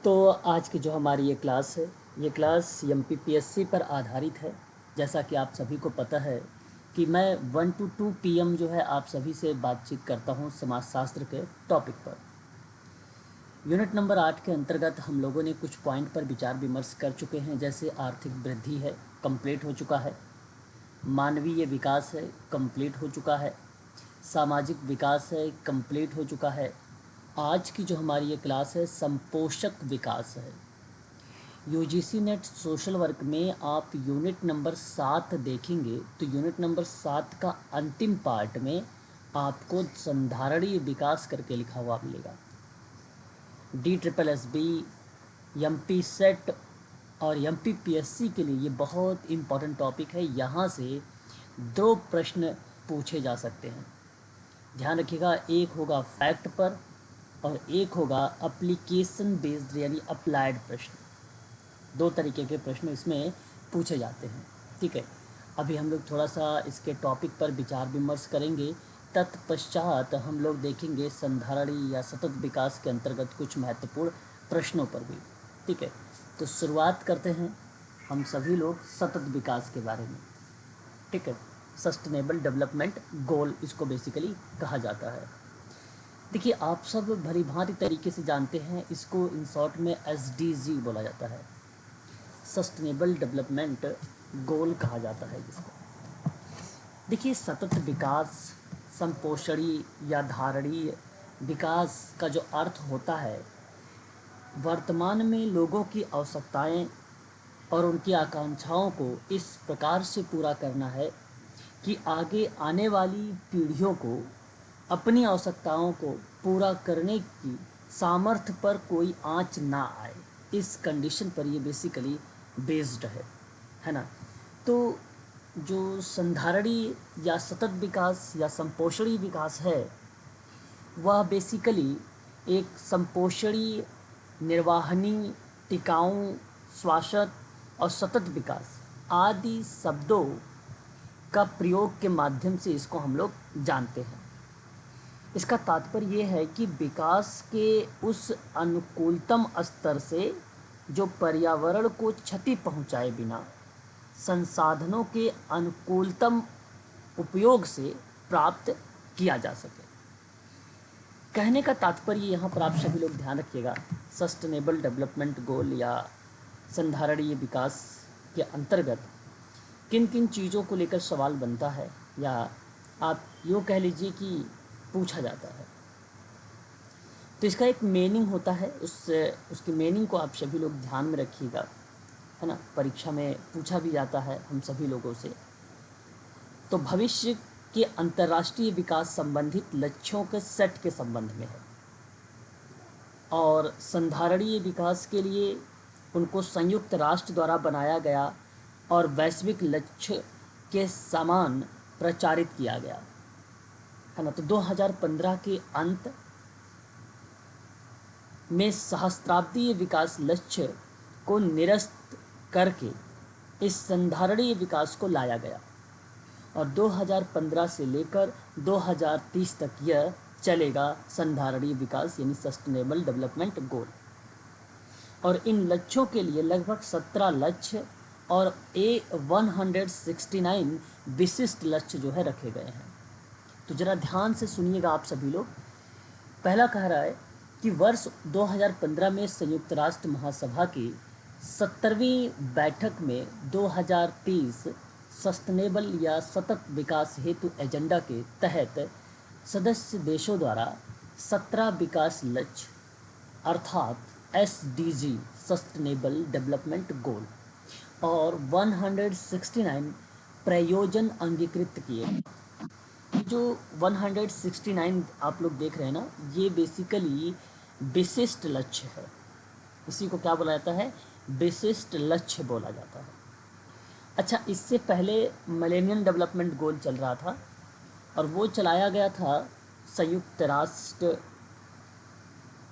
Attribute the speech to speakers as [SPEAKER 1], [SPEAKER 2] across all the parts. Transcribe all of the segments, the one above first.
[SPEAKER 1] तो आज की जो हमारी ये क्लास है, ये क्लास एमपीपीएससी पर आधारित है। जैसा कि आप सभी को पता है कि मैं 1 to 2 PM जो है आप सभी से बातचीत करता हूँ समाजशास्त्र के टॉपिक पर। यूनिट नंबर 8 के अंतर्गत हम लोगों ने कुछ पॉइंट पर विचार विमर्श कर चुके हैं, जैसे आर्थिक वृद्धि है, कंप्लीट हो चुका है। मानवीय विकास है, कंप्लीट हो चुका है। सामाजिक विकास है, कंप्लीट हो चुका है। आज की जो हमारी ये क्लास है संपोषक विकास है। यूजीसी नेट सोशल वर्क में आप यूनिट नंबर 7 देखेंगे तो यूनिट नंबर 7 का अंतिम पार्ट में आपको संधारणीय विकास करके लिखा हुआ मिलेगा। DSSB, एमपी सेट और एमपीपीएससी के लिए ये बहुत इम्पोर्टेंट टॉपिक है। यहाँ से 2 प्रश्न पूछे जा सकते हैं। ध्यान रखिएगा, एक होगा फैक्ट पर और एक होगा एप्लीकेशन बेस्ड यानी अप्लाइड प्रश्न। 2 तरीके के प्रश्न इसमें पूछे जाते हैं। ठीक है, अभी हम लोग थोड़ा सा इसके टॉपिक पर विचार विमर्श करेंगे। तत्पश्चात हम लोग देखेंगे संधारणीय या सतत विकास के अंतर्गत कुछ महत्वपूर्ण प्रश्नों पर भी। ठीक है, तो शुरुआत करते हैं हम सभी लोग सतत विकास के बारे में। ठीक है, सस्टेनेबल डेवलपमेंट गोल इसको बेसिकली कहा जाता है। देखिए, आप सब भली भांति तरीके से जानते हैं, इसको इन शॉर्ट में SDG बोला जाता है, सस्टेनेबल डेवलपमेंट गोल कहा जाता है जिसको। देखिए, सतत विकास, संपोषणीय या धारणीय विकास का जो अर्थ होता है, वर्तमान में लोगों की आवश्यकताएं और उनकी आकांक्षाओं को इस प्रकार से पूरा करना है कि आगे आने वाली पीढ़ियों को अपनी आवश्यकताओं को पूरा करने की सामर्थ्य पर कोई आंच ना आए। इस कंडीशन पर ये बेसिकली बेस्ड है ना। तो जो संधारणीय या सतत विकास या संपोषणीय विकास है, वह बेसिकली एक संपोषणीय, निर्वाहनी, टिकाऊ, शाश्वत और सतत विकास आदि शब्दों का प्रयोग के माध्यम से इसको हम लोग जानते हैं। इसका तात्पर्य ये है कि विकास के उस अनुकूलतम स्तर से जो पर्यावरण को क्षति पहुंचाए बिना संसाधनों के अनुकूलतम उपयोग से प्राप्त किया जा सके। कहने का तात्पर्य यहाँ पर आप सभी लोग ध्यान रखिएगा, सस्टेनेबल डेवलपमेंट गोल या संधारणीय विकास के अंतर्गत किन किन चीज़ों को लेकर सवाल बनता है, या आप यूँ कह लीजिए कि पूछा जाता है। तो इसका एक मीनिंग होता है, उसकी मीनिंग को आप सभी लोग ध्यान में रखिएगा, है ना। परीक्षा में पूछा भी जाता है हम सभी लोगों से। तो भविष्य के अंतर्राष्ट्रीय विकास संबंधित लक्ष्यों के सेट के संबंध में है, और संधारणीय विकास के लिए उनको संयुक्त राष्ट्र द्वारा बनाया गया और वैश्विक लक्ष्य के समान प्रचारित किया गया, है ना। तो 2015 के अंत में सहस्त्राब्दीय विकास लक्ष्य को निरस्त करके इस संधारणीय विकास को लाया गया, और 2015 से लेकर 2030 तक यह चलेगा संधारणीय विकास यानी सस्टेनेबल डेवलपमेंट गोल। और इन लक्ष्यों के लिए लगभग 17 लक्ष्य और 169 विशिष्ट लक्ष्य जो है रखे गए हैं। तो ज़रा ध्यान से सुनिएगा आप सभी लोग। पहला कह रहा है कि वर्ष 2015 में संयुक्त राष्ट्र महासभा की 70वीं बैठक में 2030 सस्टेनेबल या सतत विकास हेतु एजेंडा के तहत सदस्य देशों द्वारा 17 विकास लक्ष्य अर्थात SDG सस्टेनेबल डेवलपमेंट गोल और 169 प्रयोजन अंगीकृत किए। जो 169 आप लोग देख रहे हैं ना, ये बेसिकली विशिष्ट लक्ष्य है। इसी को क्या बोला जाता है? विशिष्ट लक्ष्य बोला जाता है। अच्छा, इससे पहले मिलेनियम डेवलपमेंट गोल चल रहा था, और वो चलाया गया था संयुक्त राष्ट्र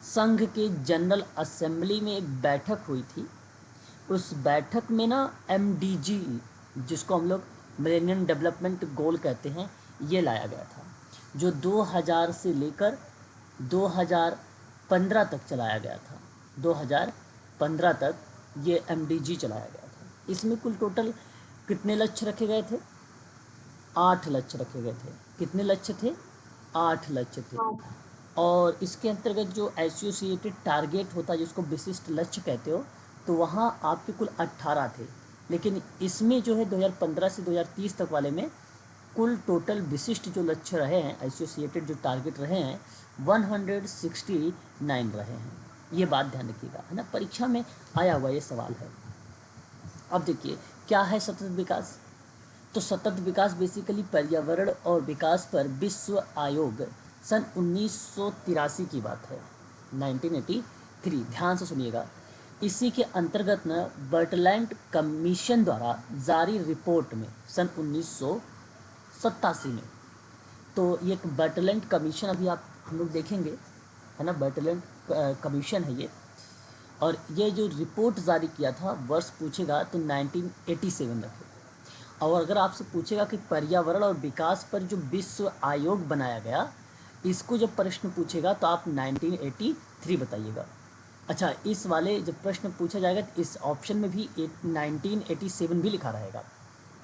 [SPEAKER 1] संघ के जनरल असेंबली में एक बैठक हुई थी। उस बैठक में ना MDG, जिसको हम लोग मिलेनियम डेवलपमेंट गोल कहते हैं, ये लाया गया था, जो 2000 से लेकर 2015 तक चलाया गया था। 2015 तक ये MDG चलाया गया था। इसमें कुल टोटल कितने लक्ष्य रखे गए थे? 8 लक्ष्य रखे गए थे। कितने लक्ष्य थे? 8 लक्ष्य थे। और इसके अंतर्गत जो एसोसिएटेड टारगेट होता है, जिसको विशिष्ट लक्ष्य कहते हो, तो वहाँ आपके कुल 18 थे। लेकिन इसमें जो है 2015 से 2030 तक वाले में कुल टोटल विशिष्ट जो लक्ष्य रहे हैं, एसोसिएटेड जो टारगेट रहे हैं, 169 रहे हैं। ये बात ध्यान रखिएगा, है ना, परीक्षा में आया हुआ ये सवाल है। अब देखिए क्या है सतत विकास। तो सतत विकास बेसिकली पर्यावरण और विकास पर विश्व आयोग सन 1983 की बात है, 1983। ध्यान से सुनिएगा। इसी के अंतर्गत न बर्टलैंड कमीशन द्वारा जारी रिपोर्ट में सन 1987 में, तो ये एक बर्टलैंड कमीशन अभी आप हम लोग देखेंगे, है ना, बर्टलैंड कमीशन है ये। और ये जो रिपोर्ट जारी किया था, वर्ष पूछेगा तो 1987 रखे। और अगर आपसे पूछेगा कि पर्यावरण और विकास पर जो विश्व आयोग बनाया गया, इसको जब प्रश्न पूछेगा तो आप 1983 बताइएगा। अच्छा, इस वाले जब प्रश्न पूछा जाएगा तो इस ऑप्शन में भी 1987 भी लिखा रहेगा,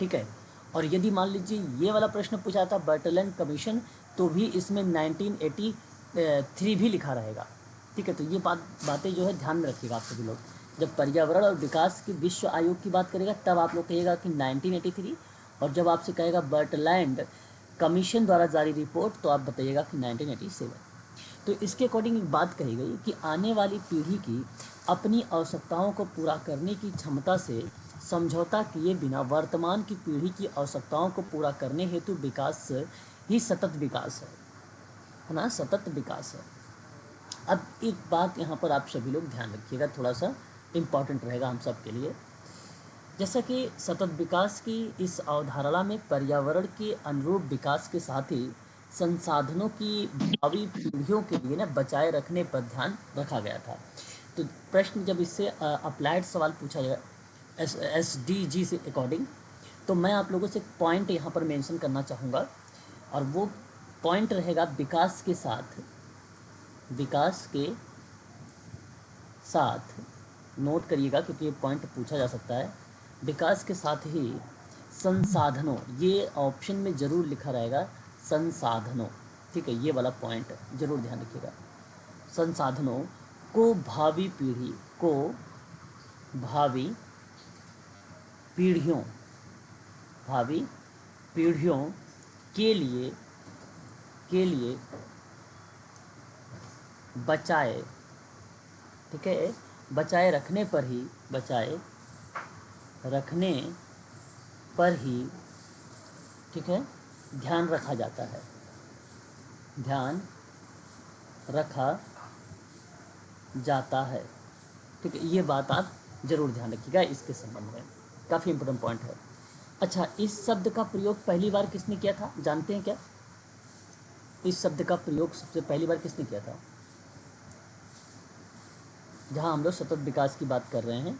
[SPEAKER 1] ठीक है। और यदि मान लीजिए ये वाला प्रश्न पूछा था बर्टलैंड कमीशन, तो भी इसमें 1983 भी लिखा रहेगा, ठीक है। तो ये बातें जो है ध्यान में रखिएगा आप सभी लोग। जब पर्यावरण और विकास के विश्व आयोग की बात करेगा तब आप लोग कहिएगा कि 1983, और जब आपसे कहेगा बर्टलैंड कमीशन द्वारा जारी रिपोर्ट तो आप बताइएगा कि 1987। तो इसके अकॉर्डिंग एक बात कही गई कि आने वाली पीढ़ी की अपनी आवश्यकताओं को पूरा करने की क्षमता से समझौता किए बिना वर्तमान की पीढ़ी की आवश्यकताओं को पूरा करने हेतु विकास ही सतत विकास है ना, सतत विकास है। अब एक बात यहाँ पर आप सभी लोग ध्यान रखिएगा, थोड़ा सा इम्पॉर्टेंट रहेगा हम सब के लिए। जैसा कि सतत विकास की इस अवधारणा में पर्यावरण के अनुरूप विकास के साथ ही संसाधनों की भावी पीढ़ियों के लिए ना बचाए रखने पर ध्यान रखा गया था। तो प्रश्न जब इससे अप्लाइड सवाल पूछा जाएगा SDG से अकॉर्डिंग, तो मैं आप लोगों से एक पॉइंट यहाँ पर मेंशन करना चाहूँगा, और वो पॉइंट रहेगा विकास के साथ, विकास के साथ, नोट करिएगा क्योंकि ये पॉइंट पूछा जा सकता है। विकास के साथ ही संसाधनों, ये ऑप्शन में ज़रूर लिखा रहेगा संसाधनों, ठीक है, ये वाला पॉइंट ज़रूर ध्यान रखिएगा। संसाधनों को भावी पीढ़ी को, भावी पीढ़ियों, भावी पीढ़ियों के लिए बचाए, ठीक है, बचाए रखने पर ही, बचाए रखने पर ही, ठीक है, ध्यान रखा जाता है, ध्यान रखा जाता है, ठीक है। ये बात आप ज़रूर ध्यान रखिएगा इसके संबंध में, काफ़ी इम्पोर्टेंट पॉइंट है। अच्छा, इस शब्द का प्रयोग पहली बार किसने किया था, जानते हैं क्या? इस शब्द का प्रयोग सबसे पहली बार किसने किया था? जहाँ हम लोग सतत विकास की बात कर रहे हैं,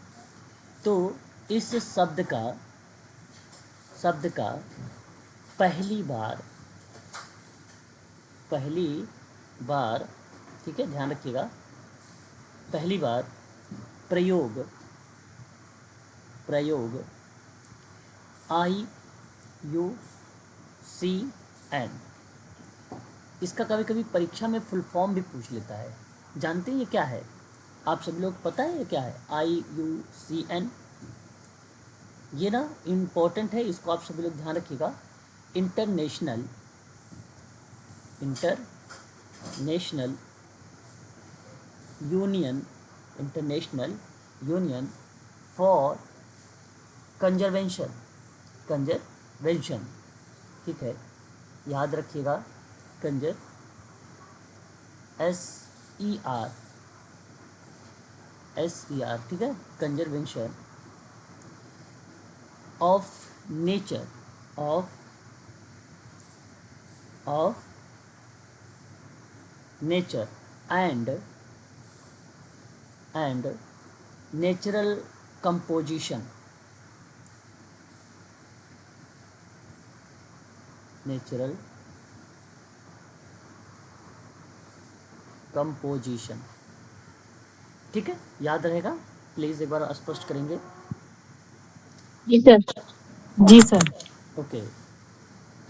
[SPEAKER 1] तो इस शब्द का पहली बार, ठीक है, ध्यान रखिएगा, पहली बार प्रयोग IUCN, इसका कभी कभी परीक्षा में फुल फॉर्म भी पूछ लेता है। जानते हैं ये क्या है? आप सभी लोग पता है ये क्या है IUCN? ये ना इम्पोर्टेंट है, इसको आप सभी लोग ध्यान रखिएगा। International union, international union for conservation, ठीक है, याद रखिएगा, SER, ठीक है, conservation of nature, of nature and natural composition, natural composition, ठीक है, याद रहेगा, प्लीज़ एक बार स्पष्ट करेंगे।
[SPEAKER 2] जी सर। जी sir.
[SPEAKER 1] Okay.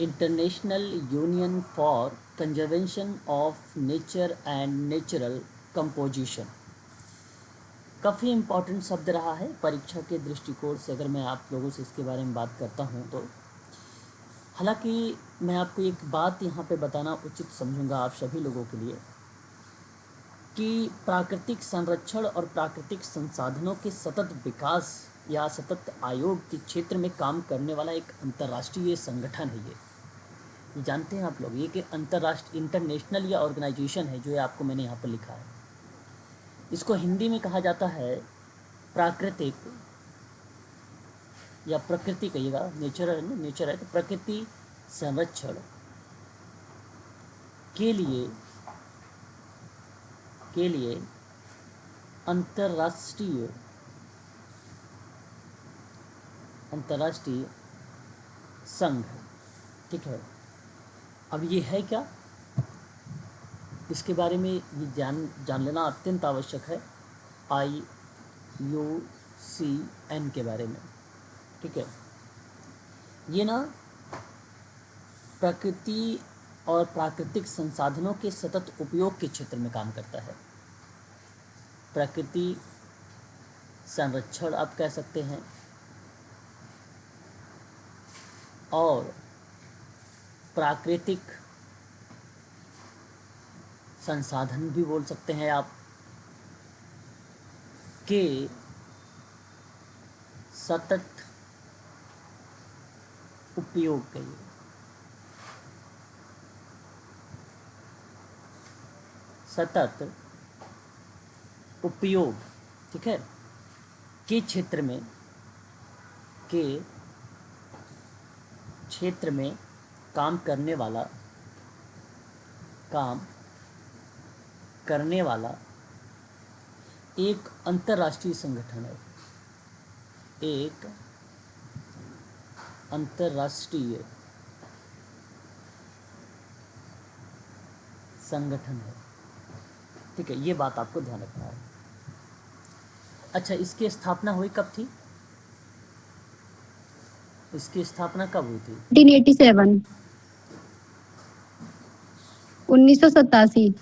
[SPEAKER 1] International union for conservation of nature and natural composition, काफ़ी इम्पॉर्टेंट शब्द रहा है परीक्षा के दृष्टिकोण से, अगर मैं आप लोगों से इसके बारे में बात करता हूँ तो। हालांकि मैं आपको एक बात यहाँ पे बताना उचित समझूंगा आप सभी लोगों के लिए कि प्राकृतिक संरक्षण और प्राकृतिक संसाधनों के सतत विकास या सतत आयोग के क्षेत्र में काम करने वाला एक अंतर्राष्ट्रीय संगठन है ये जानते हैं आप लोग, ये कि अंतर्राष्ट्रीय इंटरनेशनल या ऑर्गेनाइजेशन है, जो है आपको मैंने यहाँ पर लिखा है। इसको हिंदी में कहा जाता है प्राकृतिक, या प्रकृति कहिएगा, नेचर है ना, नेचर है तो प्रकृति संरक्षण के लिए अंतर्राष्ट्रीय अंतर्राष्ट्रीय संघ, ठीक है। अब ये है क्या, इसके बारे में ये जान लेना अत्यंत आवश्यक है, IUCN के बारे में, ठीक है। ये ना प्रकृति और प्राकृतिक संसाधनों के सतत उपयोग के क्षेत्र में काम करता है। प्रकृति संरक्षण आप कह सकते हैं, और प्राकृतिक संसाधन भी बोल सकते हैं आप, के सतत उपयोग के लिए, सतत उपयोग, ठीक है, के क्षेत्र में काम करने वाला एक अंतर्राष्ट्रीय संगठन है, एक अंतर्राष्ट्रीय संगठन है, ठीक है। ये बात आपको ध्यान रखना है। अच्छा, इसकी स्थापना हुई कब थी, इसकी स्थापना कब हुई थी?
[SPEAKER 2] 1987। 1987।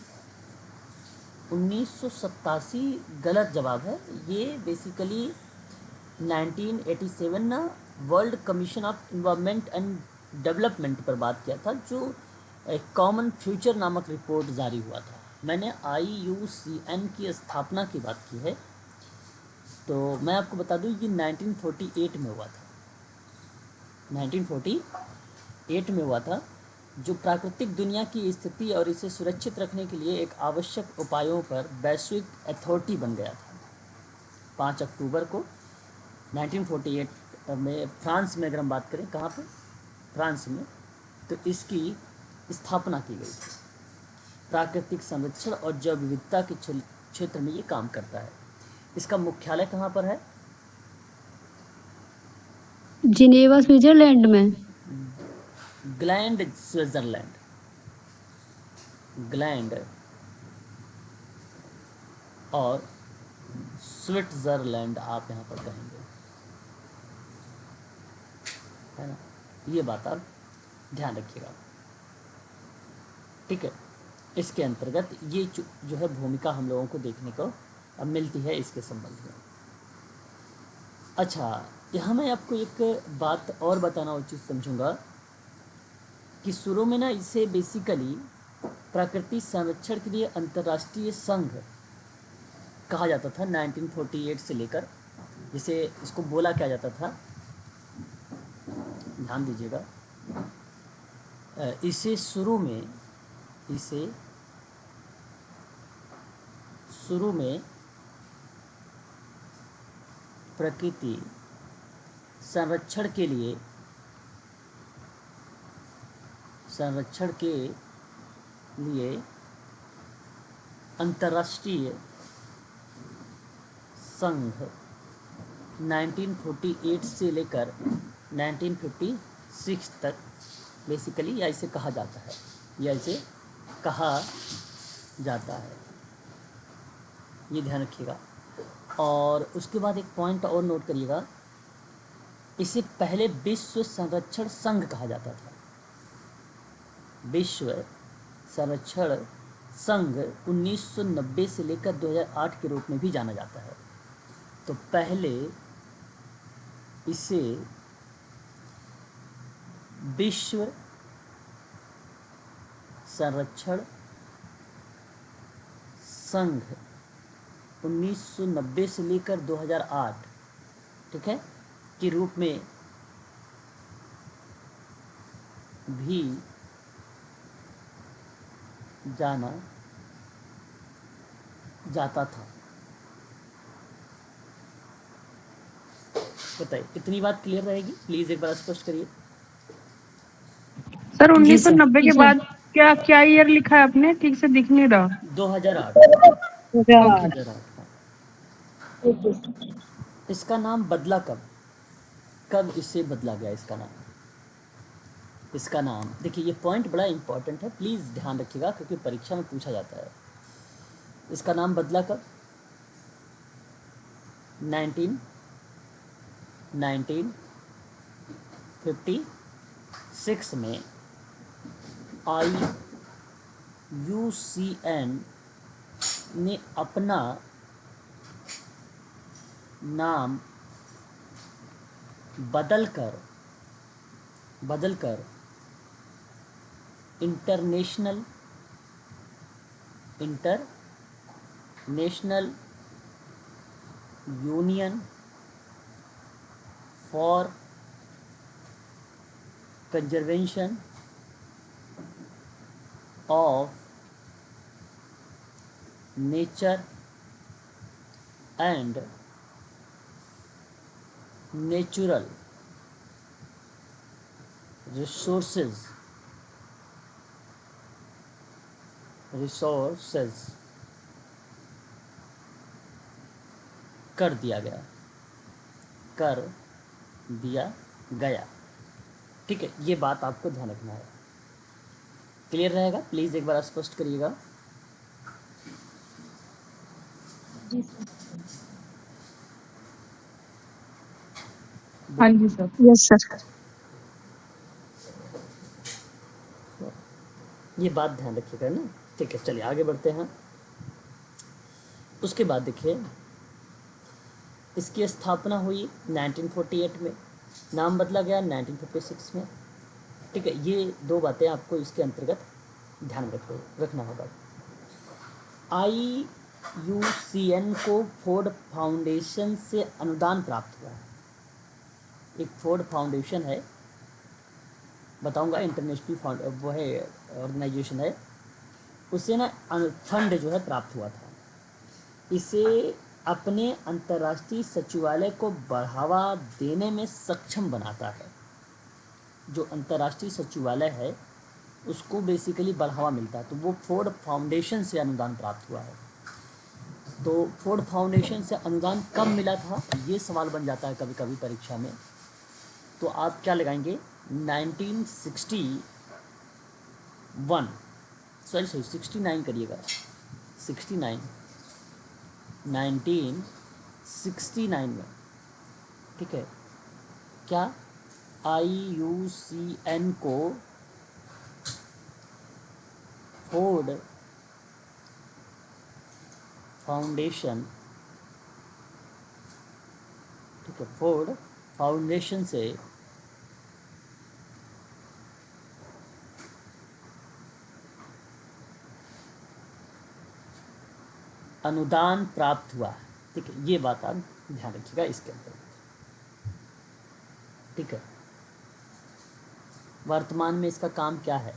[SPEAKER 1] 1987 गलत जवाब है। ये बेसिकली 1987 ना world commission of environment and development पर बात किया था, जो एक कॉमन फ्यूचर नामक रिपोर्ट जारी हुआ था। मैंने IUCN की स्थापना की बात की है, तो मैं आपको बता दूं ये 1948 में हुआ था, 1948 में हुआ था, जो प्राकृतिक दुनिया की स्थिति और इसे सुरक्षित रखने के लिए एक आवश्यक उपायों पर वैश्विक अथॉरिटी बन गया था। 5 अक्टूबर को 1948 में फ्रांस में, अगर हम बात करें कहाँ पे, फ्रांस में, तो इसकी स्थापना की गई थी। प्राकृतिक संरक्षण और जैव विविधता के क्षेत्र में ये काम करता है। इसका मुख्यालय कहाँ पर है?
[SPEAKER 2] जिनेवा स्विट्जरलैंड में।
[SPEAKER 1] ग्लैंड स्विट्जरलैंड, ग्लैंड और स्विट्जरलैंड आप यहाँ पर कहेंगे, है ना। ये बात आप ध्यान रखिएगा, ठीक है। इसके अंतर्गत ये जो है भूमिका हम लोगों को देखने को अब मिलती है इसके संबंध में। अच्छा, यहाँ मैं आपको एक बात और बताना उचित समझूंगा कि शुरू में ना इसे बेसिकली प्रकृति संरक्षण के लिए अंतर्राष्ट्रीय संघ कहा जाता था 1948 से लेकर। जिसे इसको बोला क्या जाता था, ध्यान दीजिएगा, इसे शुरू में प्रकृति संरक्षण के लिए अंतर्राष्ट्रीय संघ 1948 से लेकर 1956 तक बेसिकली या इसे कहा जाता है, ये ध्यान रखिएगा। और उसके बाद एक पॉइंट और नोट करिएगा, इसे पहले विश्व संरक्षण संघ कहा जाता था। विश्व संरक्षण संघ 1990 से लेकर 2008 के रूप में भी जाना जाता है। तो पहले इसे विश्व संरक्षण संघ 1990 से लेकर 2008, ठीक है, के रूप में भी जाना जाता था। बताइए, इतनी बात क्लियर रहेगी? प्लीज एक बार स्पष्ट करिए।
[SPEAKER 3] सर 1990 के बाद क्या क्या ईयर लिखा है आपने? ठीक से दिख नहीं रहा।
[SPEAKER 1] 2008।
[SPEAKER 3] ओके।
[SPEAKER 1] 2008। इसका नाम बदला कब? कब इसे बदला गया इसका नाम? इसका नाम देखिए, ये पॉइंट बड़ा इंपॉर्टेंट है, प्लीज़ ध्यान रखिएगा क्योंकि परीक्षा में पूछा जाता है। इसका नाम बदला कब? 1956 में IUCN ने अपना नाम बदलकर international union for conservation of nature and natural resources कर दिया गया। ठीक है, ये बात आपको ध्यान रखना है। क्लियर रहेगा? प्लीज एक बार स्पष्ट करिएगा।
[SPEAKER 3] हाँ जी सर।
[SPEAKER 2] Yes sir.
[SPEAKER 1] ये बात ध्यान रखिएगा ना। ठीक है, चलिए आगे बढ़ते हैं। उसके बाद देखिए, इसकी स्थापना हुई 1948 में, नाम बदला गया 1956 में। ठीक है, ये दो बातें आपको इसके अंतर्गत ध्यान रखना होगा। IUCN को फोर्ड फाउंडेशन से अनुदान प्राप्त हुआ है। एक फोर्ड फाउंडेशन है, बताऊंगा, इंटरनेशनल वो है, ऑर्गेनाइजेशन है, उससे ना फंड जो है प्राप्त हुआ था। इसे अपने अंतर्राष्ट्रीय सचिवालय को बढ़ावा देने में सक्षम बनाता है। जो अंतर्राष्ट्रीय सचिवालय है उसको बेसिकली बढ़ावा मिलता है, तो वो फोर्ड फाउंडेशन से अनुदान प्राप्त हुआ है। तो फोर्ड फाउंडेशन से अनुदान कब मिला था, ये सवाल बन जाता है कभी कभी परीक्षा में। तो आप क्या लगाएंगे, 1961, सॉरी 69 करिएगा, 1969 में। ठीक है, क्या IUCN को फोर्ड फाउंडेशन, ठीक है, फोर्ड फाउंडेशन से अनुदान प्राप्त हुआ। ठीक है, ये बात आप ध्यान रखिएगा इसके अंदर। ठीक है, वर्तमान में इसका काम क्या है?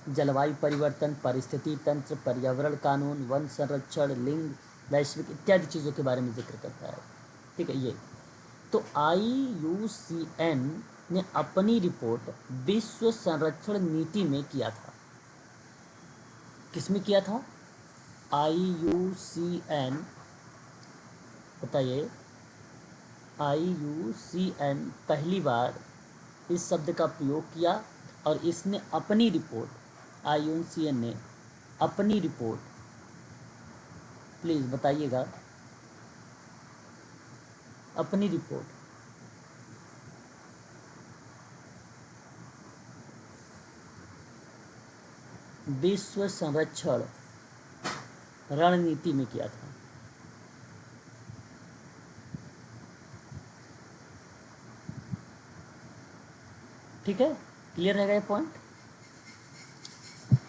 [SPEAKER 1] जलवायु परिवर्तन, परिस्थिति तंत्र, पर्यावरण कानून, वन संरक्षण, लिंग, वैश्विक इत्यादि चीज़ों के बारे में जिक्र करता है। ठीक है, ये तो IUCN ने अपनी रिपोर्ट विश्व संरक्षण नीति में किया था। किसमें किया था? IUCN, बताइए, IUCN पहली बार इस शब्द का प्रयोग किया और इसने अपनी रिपोर्ट, IUCN ने अपनी रिपोर्ट प्लीज़ बताइएगा अपनी रिपोर्ट। विश्व संरक्षण रणनीति में किया था। ठीक है, क्लियर रहेगा ये पॉइंट।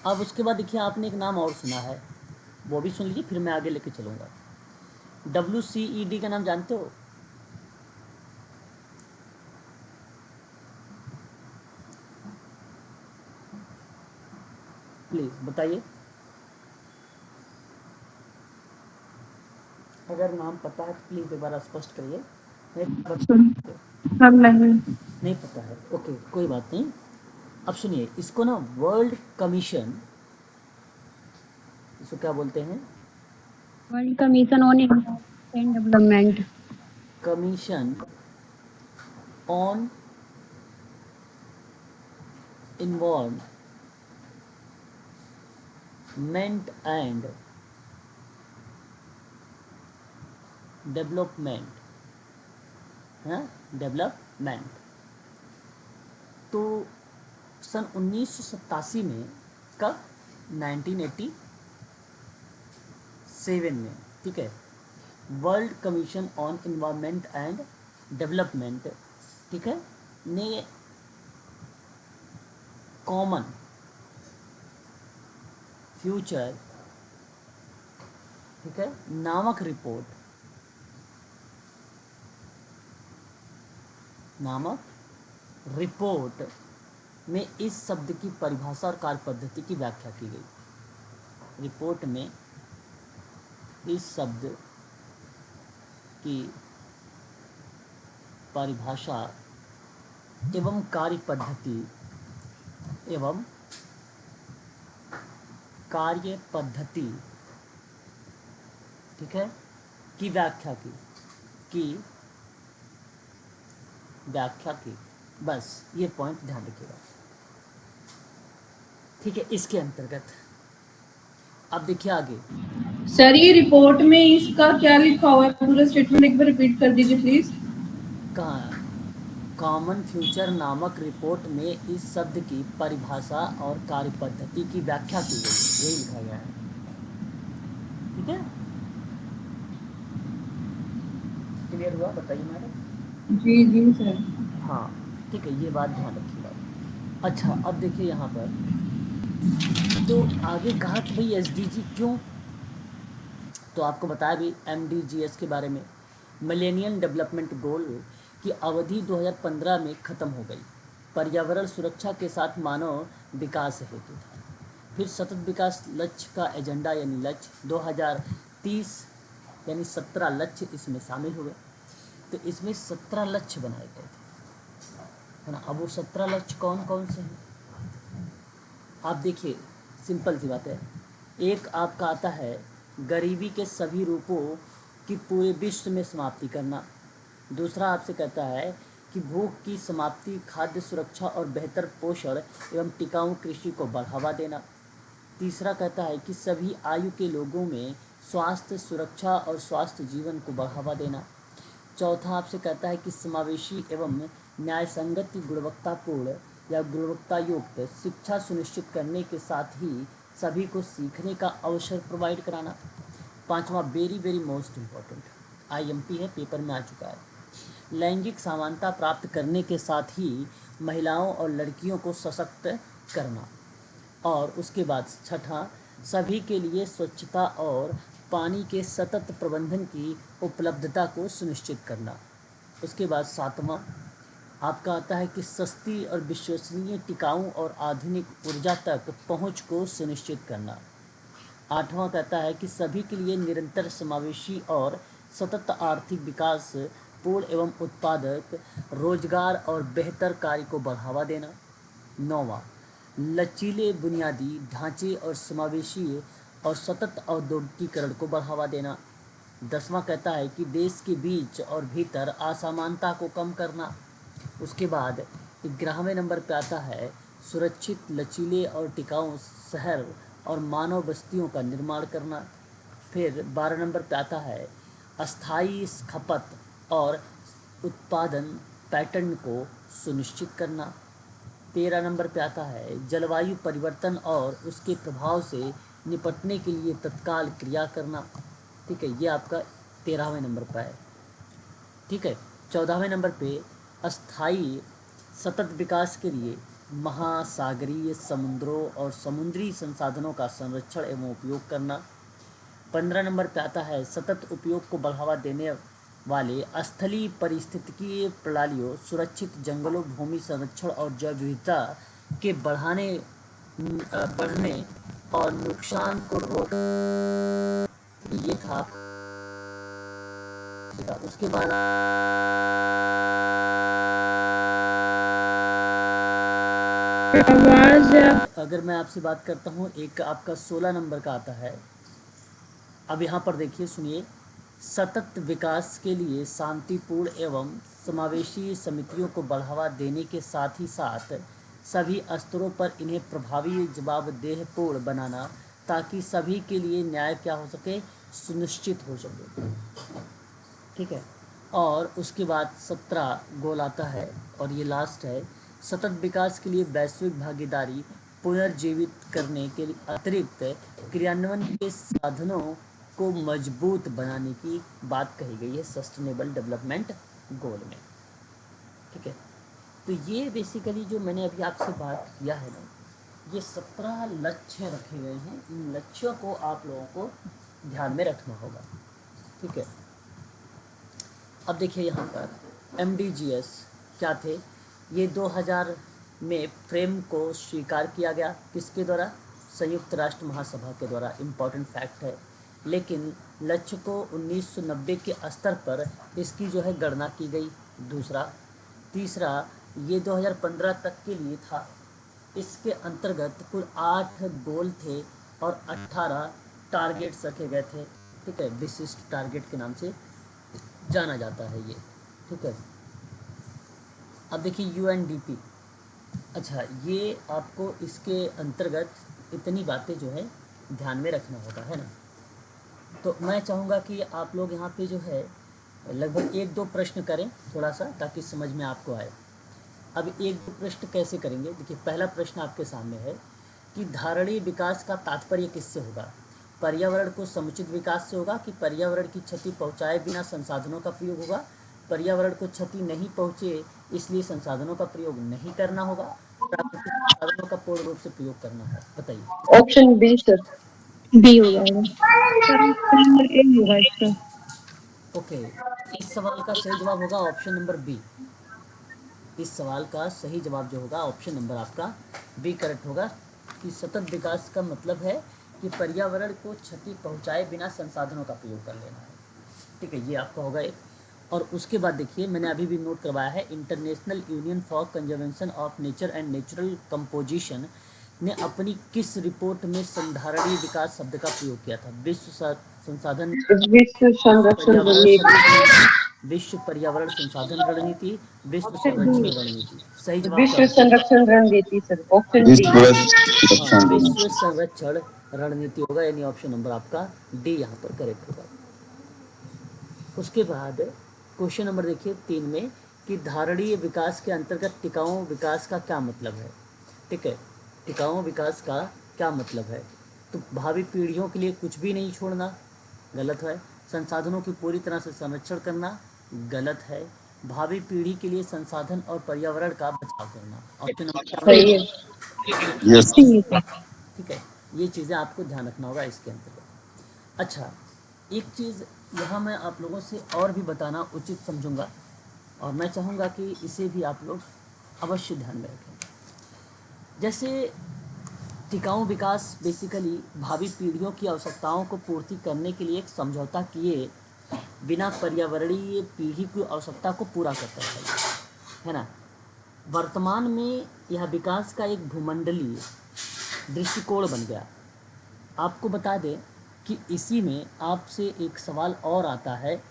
[SPEAKER 1] अब उसके बाद देखिए आपने एक नाम और सुना है, वो भी सुन लीजिए, फिर मैं आगे लेके चलूँगा। WCED का नाम जानते हो? प्लीज़ बताइए, अगर नाम पता है तो प्लीज़ एक बार स्पष्ट करिए।
[SPEAKER 3] सब नहीं।
[SPEAKER 1] नहीं पता है, ओके कोई बात नहीं। अब सुनिए, इसको ना वर्ल्ड कमीशन, इसको क्या बोलते हैं?
[SPEAKER 2] World commission on and development.
[SPEAKER 1] Commission on involvement and development, हाँ डेवलपमेंट। तो सन 1987 में, कब? 1987 में, ठीक है, world commission on environment and development, ठीक है, ने कॉमन फ्यूचर, ठीक है, नामक रिपोर्ट में इस शब्द की परिभाषा और कार्य पद्धति की व्याख्या की गई। रिपोर्ट में इस शब्द की परिभाषा एवं कार्य पद्धति ठीक है की व्याख्या की। बस ये पॉइंट ध्यान रखिएगा, ठीक है। इसके अंतर्गत अब देखिए आगे।
[SPEAKER 3] सर ये रिपोर्ट में इसका क्या लिखा हुआ है, पूरा स्टेटमेंट एक बार रिपीट कर दीजिए प्लीज।
[SPEAKER 1] कॉमन फ्यूचर नामक रिपोर्ट में इस शब्द की परिभाषा और कार्य पद्धति की व्याख्या की गई, यही लिखा गया है, ठीक है। क्लियर हुआ? बताइए मैडम।
[SPEAKER 3] जी जी सर।
[SPEAKER 1] हाँ ठीक है, ये बात ध्यान रखिएगा। अच्छा अब देखिए यहाँ पर तो आगे कहा कि भाई SDG क्यों, तो आपको बताया भी MDGs के बारे में। मिलेनियम डेवलपमेंट गोल की अवधि 2015 में ख़त्म हो गई। पर्यावरण सुरक्षा के साथ मानव विकास हेतु था। फिर सतत विकास लक्ष्य का एजेंडा यानी लक्ष्य 2030 यानी 17 लक्ष्य इसमें शामिल हुए। तो इसमें 17 लक्ष्य बनाए गए थे, है ना। अब वो 17 लक्ष्य कौन कौन से हैं आप देखिए, सिंपल सी बात है। एक आपका आता है गरीबी के सभी रूपों की पूरे विश्व में समाप्ति करना। दूसरा आपसे कहता है कि भूख की समाप्ति, खाद्य सुरक्षा और बेहतर पोषण एवं टिकाऊ कृषि को बढ़ावा देना। तीसरा कहता है कि सभी आयु के लोगों में स्वास्थ्य सुरक्षा और स्वास्थ्य जीवन को बढ़ावा देना। चौथा आपसे कहता है कि समावेशी एवं न्यायसंगत गुणवत्तापूर्ण या गुणवत्तायुक्त शिक्षा सुनिश्चित करने के साथ ही सभी को सीखने का अवसर प्रोवाइड कराना। पांचवा very very most important, IMP है, पेपर में आ चुका है, लैंगिक समानता प्राप्त करने के साथ ही महिलाओं और लड़कियों को सशक्त करना। और उसके बाद छठा, सभी के लिए स्वच्छता और पानी के सतत प्रबंधन की उपलब्धता को सुनिश्चित करना। उसके बाद सातवां आपका आता है कि सस्ती और विश्वसनीय, टिकाऊ और आधुनिक ऊर्जा तक पहुंच को सुनिश्चित करना। आठवां कहता है कि सभी के लिए निरंतर समावेशी और सतत आर्थिक विकास, पूर्ण एवं उत्पादक रोजगार और बेहतर कार्य को बढ़ावा देना। नौवां, लचीले बुनियादी ढांचे और समावेशी और सतत औद्योगिकीकरण को बढ़ावा देना। 10वां कहता है कि देश के बीच और भीतर असमानता को कम करना। उसके बाद 11वें नंबर पे आता है सुरक्षित, लचीले और टिकाऊ शहर और मानव बस्तियों का निर्माण करना। फिर 12 नंबर पे आता है अस्थायी खपत और उत्पादन पैटर्न को सुनिश्चित करना। 13 नंबर पे आता है जलवायु परिवर्तन और उसके प्रभाव से निपटने के लिए तत्काल क्रिया करना। ठीक है, ये आपका 13वें नंबर पर है। ठीक है, 14वें नंबर पे अस्थायी सतत विकास के लिए महासागरीय समुद्रों और समुद्री संसाधनों का संरक्षण एवं उपयोग करना। 15 नंबर पे आता है सतत उपयोग को बढ़ावा देने वाले स्थलीय पारिस्थितिकीय प्रणालियों, सुरक्षित जंगलों, भूमि संरक्षण और जैव विविधता के बढ़ने और नुकसान को रोक। ये था। उसके बाद अगर मैं आपसे बात करता हूँ, एक आपका 16 नंबर का आता है। अब यहाँ पर देखिए, सुनिए। सतत विकास के लिए शांतिपूर्ण एवं समावेशी समितियों को बढ़ावा देने के साथ ही साथ सभी स्तरों पर इन्हें प्रभावी जवाबदेहपूर्ण बनाना, ताकि सभी के लिए न्याय क्या हो सके, सुनिश्चित हो सके। ठीक है, और उसके बाद 17 गोल आता है और ये लास्ट है। सतत विकास के लिए वैश्विक भागीदारी पुनर्जीवित करने के लिए अतिरिक्त क्रियान्वयन के साधनों को मजबूत बनाने की बात कही गई है सस्टेनेबल डेवलपमेंट गोल में। ठीक है, तो ये बेसिकली जो मैंने अभी आपसे बात किया है ना, ये 17 लक्ष्य रखे गए हैं। इन लक्ष्यों को आप लोगों को ध्यान में रखना होगा। ठीक है, अब देखिए यहाँ पर MDGs क्या थे। ये 2000 में फ्रेम को स्वीकार किया गया, किसके द्वारा, संयुक्त राष्ट्र महासभा के द्वारा। इम्पॉर्टेंट फैक्ट है। लेकिन लक्ष्य को 1990 के स्तर पर इसकी जो है गणना की गई। दूसरा, तीसरा, ये 2015 तक के लिए था। इसके अंतर्गत कुल 8 गोल थे और 18 टारगेट्स रखे गए थे। ठीक है, विशिष्ट टारगेट के नाम से जाना जाता है ये। ठीक है, अब देखिए UNDP। अच्छा, ये आपको इसके अंतर्गत इतनी बातें जो है ध्यान में रखना होगा, है ना। तो मैं चाहूँगा कि आप लोग यहाँ पे जो है लगभग 1-2 प्रश्न करें थोड़ा सा, ताकि समझ में आपको आए। अब 1-2 प्रश्न कैसे करेंगे, देखिए पहला प्रश्न आपके सामने है कि धारणीय विकास का तात्पर्य किससे होगा। पर्यावरण को समुचित विकास से होगा कि पर्यावरण की क्षति पहुँचाए बिना संसाधनों का प्रयोग होगा। पर्यावरण को क्षति नहीं पहुँचे इसलिए संसाधनों का प्रयोग नहीं करना होगा। प्राकृतिक संसाधनों का पूर्ण रूप से प्रयोग करना है। बताइए।
[SPEAKER 2] ऑप्शन बी सर, बी हो जाएगा सर। ऑप्शन नंबर ए होगा इसका।
[SPEAKER 1] ओके, इस सवाल का सही जवाब होगा ऑप्शन नंबर बी। इस सवाल का सही जवाब जो होगा ऑप्शन नंबर आपका बी करेक्ट होगा, कि सतत विकास का मतलब है कि पर्यावरण को क्षति पहुंचाए बिना संसाधनों का प्रयोग कर लेना है। ठीक है, ये आपका होगा एक। और उसके बाद देखिए, मैंने अभी भी नोट करवाया है, international union for conservation of nature and natural composition ने अपनी किस रिपोर्ट में संधारणीय विकास शब्द का प्रयोग किया था। विश्व संसाधन
[SPEAKER 2] विश्व संरक्षण
[SPEAKER 1] पर्यावरण
[SPEAKER 2] रणनीति।
[SPEAKER 1] संरक्षण, विश्व पर्यावरण संसाधन रणनीति, विश्व संरक्षण रणनीति। सही जवाब क्या
[SPEAKER 2] विश्व
[SPEAKER 1] होगा?
[SPEAKER 2] संरक्षण रणनीति सर, ऑप्शन डी।
[SPEAKER 1] हाँ, विश्व संरक्षण रणनीति होगा, यानी ऑप्शन नंबर आपका डी यहाँ पर करेक्ट होगा। उसके बाद क्वेश्चन नंबर देखिए 3 में कि धारणीय विकास के अंतर्गत टिकाऊ विकास का क्या मतलब है। ठीक है, टिकाऊ विकास का क्या मतलब है, तो भावी पीढ़ियों के लिए कुछ भी नहीं छोड़ना, गलत है। संसाधनों की पूरी तरह से संरक्षण करना, गलत है। भावी पीढ़ी के लिए संसाधन और पर्यावरण का बचाव करना, ऑप्शन नंबर
[SPEAKER 2] सही है।
[SPEAKER 4] यस
[SPEAKER 1] ठीक है, ये चीज़ें आपको ध्यान रखना होगा इसके अंतर्गत। अच्छा, एक चीज़ यहाँ मैं आप लोगों से और भी बताना उचित समझूंगा, और मैं चाहूँगा कि इसे भी आप लोग अवश्य ध्यान में रखें। जैसे टिकाऊ विकास बेसिकली भावी पीढ़ियों की आवश्यकताओं को पूर्ति करने के लिए एक समझौता किए बिना पर्यावरणीय पीढ़ी की आवश्यकता को पूरा करता है ना। वर्तमान में यह विकास का एक भूमंडलीय दृष्टिकोण बन गया। आपको बता दें कि इसी में आपसे एक सवाल और आता है,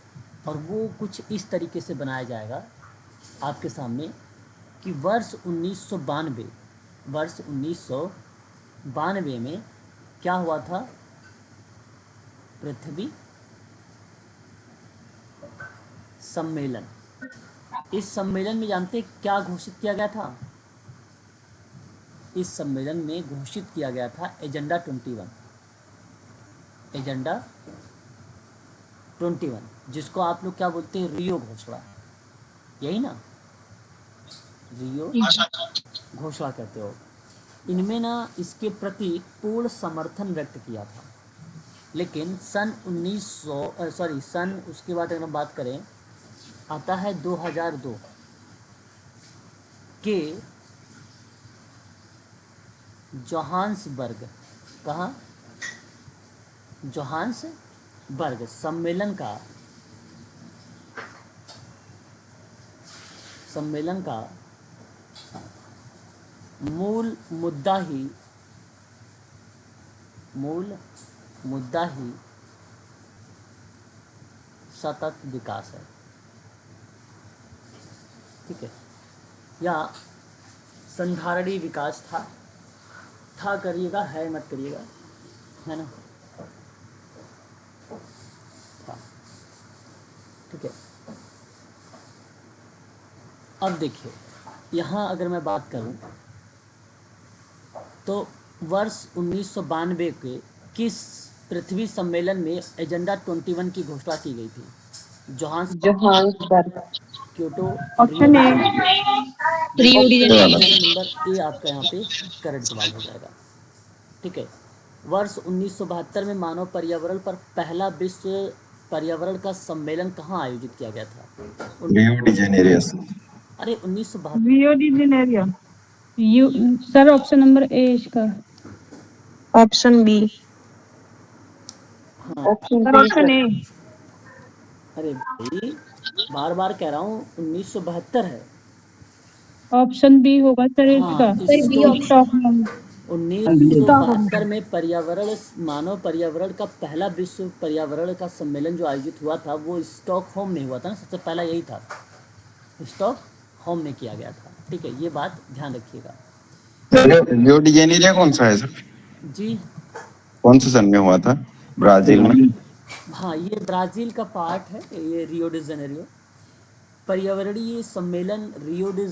[SPEAKER 1] और वो कुछ इस तरीके से बनाया जाएगा आपके सामने कि वर्ष 1992 में क्या हुआ था पृथ्वी सम्मेलन। इस सम्मेलन में जानते हैं क्या घोषित किया गया था? इस सम्मेलन में घोषित किया गया था एजेंडा 21। एजेंडा 21, जिसको आप लोग क्या बोलते हैं? रियो घोषणा, यही ना? रियो घोषणा कहते हो। इनमें ना इसके प्रति पूर्ण समर्थन व्यक्त किया था, लेकिन सन 1900 सन उसके बाद अगर हम बात करें, आता है 2002 के जोहान्सबर्ग, कहाँ? जोहान्सबर्ग सम्मेलन का मूल मुद्दा ही सतत विकास है। ठीक है, या संधारणीय विकास था करिएगा, है मत करिएगा, है ना? हाँ, ठीक है। अब देखिए, यहाँ अगर मैं बात करूँ तो वर्ष 1992 के किस पृथ्वी सम्मेलन में एजेंडा 21 की घोषणा की गई थी? Johannesburg, Kyoto,
[SPEAKER 2] option A, Rio de Janeiro.
[SPEAKER 1] Number A आपका यहाँ पे करेक्ट जवाब हो जाएगा। ठीक है, वर्ष 1972 में मानव पर्यावरण पर पहला विश्व पर्यावरण का सम्मेलन कहाँ आयोजित किया गया था?
[SPEAKER 4] Rio de Janeiro.
[SPEAKER 1] अरे 1972,
[SPEAKER 2] रियो डी जेनेरियो। यू सर, ऑप्शन नंबर ए इसका। Option B. Option A.
[SPEAKER 1] अरे भाई बार बार कह रहा हूँ 1972 है।
[SPEAKER 2] ऑप्शन बी होगा सर इसका।
[SPEAKER 1] स्टॉकहोम। 1972 में मानव पर्यावरण का पहला विश्व पर्यावरण का सम्मेलन जो आयोजित हुआ था वो स्टॉकहोम में हुआ था ना, सबसे पहला यही था, स्टॉकहोम में किया गया था। ठीक है, ये बात ध्यान रखिएगा।
[SPEAKER 4] रियो डी जेनेरियो कौन सा है सर?
[SPEAKER 1] जी,
[SPEAKER 4] कौन से सन में हुआ था? ब्राजील में?
[SPEAKER 1] हाँ, ये ब्राजील का पार्ट है, ये रियो डी जेनेरियो। पर्यावरणीय सम्मेलन रियो डी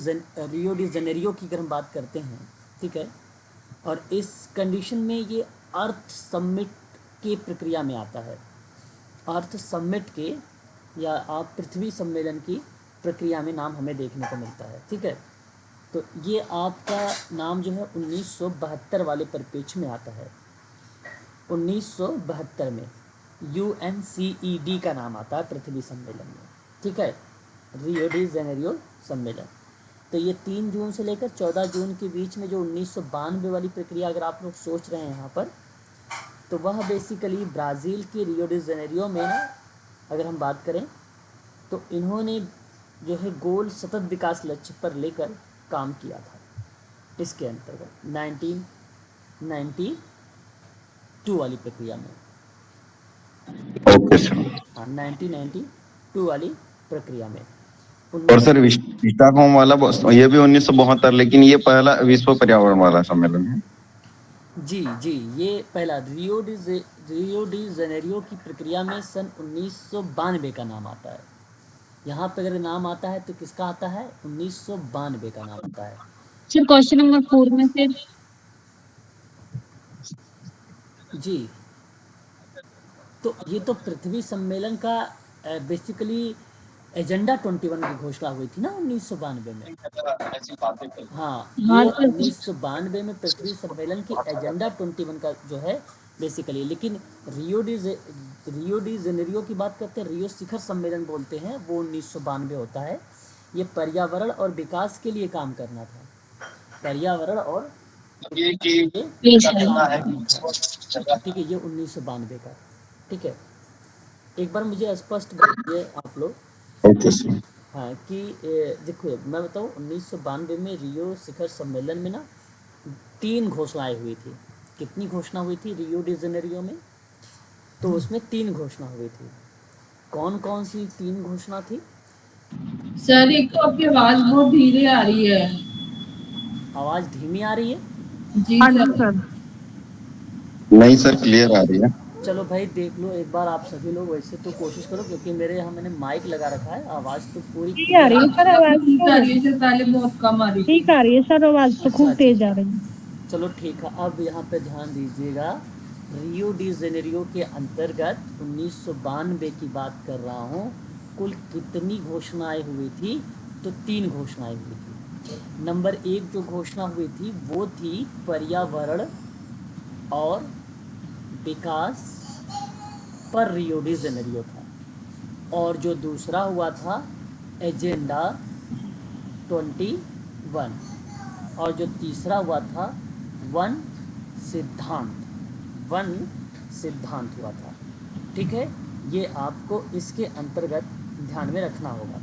[SPEAKER 1] जेनेरियो की अगर हम बात करते हैं, ठीक है, और इस कंडीशन में ये अर्थ समिट की प्रक्रिया में आता है। अर्थ समिट के या आप पृथ्वी सम्मेलन की प्रक्रिया में नाम हमें देखने को मिलता है। ठीक है, तो ये आपका नाम जो है 1972 वाले परिप्रेक्ष्य में आता है। 1972 में UNCED का नाम आता है पृथ्वी सम्मेलन में। ठीक है, रियो डी जेनेरियो सम्मेलन। तो ये 3 जून से लेकर 14 जून के बीच में जो 1992 वाली प्रक्रिया अगर आप लोग सोच रहे हैं यहाँ पर, तो वह बेसिकली ब्राज़ील के रियो डी जेनेरियो में ना अगर हम बात करें तो इन्होंने जो है गोल सतत विकास लक्ष्य पर लेकर काम किया था। इसके अंतर्गत 1992 वाली प्रक्रिया में,
[SPEAKER 4] ओके सर।
[SPEAKER 1] हाँ 1992 वाली प्रक्रिया में।
[SPEAKER 4] और सर स्टॉकहोम वाला ये भी 1972, लेकिन ये पहला विश्व पर्यावरण वाला सम्मेलन है।
[SPEAKER 1] जी जी, ये पहला रियो डी जेनेरियो की प्रक्रिया में सन 1992 का नाम आता है। यहाँ पे अगर नाम आता है तो किसका आता है? 1992 का नाम आता है।
[SPEAKER 2] सर क्वेश्चन नंबर 4 में से
[SPEAKER 1] जी, तो ये तो पृथ्वी सम्मेलन का बेसिकली एजेंडा 21 की घोषणा हुई थी ना 1992 में। हाँ, ये 1992 में पृथ्वी सम्मेलन की एजेंडा 21 का जो है बेसिकली। लेकिन रियो डी जेनेरियो की बात करते हैं, रियो शिखर सम्मेलन बोलते हैं, वो 1992 होता है। ये पर्यावरण और विकास के लिए काम करना था, पर्यावरण और ठीक है, ये 1992 का। ठीक है, एक बार मुझे स्पष्ट बताइए आप लोग।
[SPEAKER 4] Okay sir.
[SPEAKER 1] हाँ, कि देखो मैं बताऊँ 1992 में रियो शिखर सम्मेलन में ना 3 घोषणाएं हुई थी। कितनी घोषणा हुई थी रियो डी जेनेरियो में? तो उसमें 3 घोषणा हुई थी। कौन कौन सी 3 घोषणा थी?
[SPEAKER 3] सर एक तो आपकी आवाज बहुत धीरे आ रही है।
[SPEAKER 1] आवाज धीमी आ रही है?
[SPEAKER 3] जी
[SPEAKER 2] सर।
[SPEAKER 4] नहीं सर, क्लियर आ रही है।
[SPEAKER 1] चलो भाई देख लो एक बार आप सभी लोग, वैसे तो कोशिश करो क्योंकि मेरे यहाँ मैंने माइक लगा रखा है, आवाज़ तो पूरी
[SPEAKER 2] ठीक आ रही है सर आवाज
[SPEAKER 3] ठीक आ
[SPEAKER 2] तो,
[SPEAKER 3] रही है सर, पहले बहुत कम आ रही थी।
[SPEAKER 2] ठीक आ रही है सर आवाज तो,
[SPEAKER 1] अच्छा
[SPEAKER 2] खूब
[SPEAKER 1] अच्छा
[SPEAKER 2] तेज आ
[SPEAKER 1] अच्छा।
[SPEAKER 2] रही है।
[SPEAKER 1] चलो ठीक है, अब यहाँ पे ध्यान दीजिएगा। रियो डी जेनेरियो के अंतर्गत 1992 की बात कर रहा हूँ। कुल कितनी घोषणाएं हुई थी? तो 3 घोषणाएं हुई थी। नंबर 1 जो घोषणा हुई थी वो थी पर्यावरण और विकास पर रियो डी जेनेरियो था, और जो दूसरा हुआ था एजेंडा 21, और जो तीसरा हुआ था वन सिद्धांत, वन सिद्धांत हुआ था। ठीक है, ये आपको इसके अंतर्गत ध्यान में रखना होगा,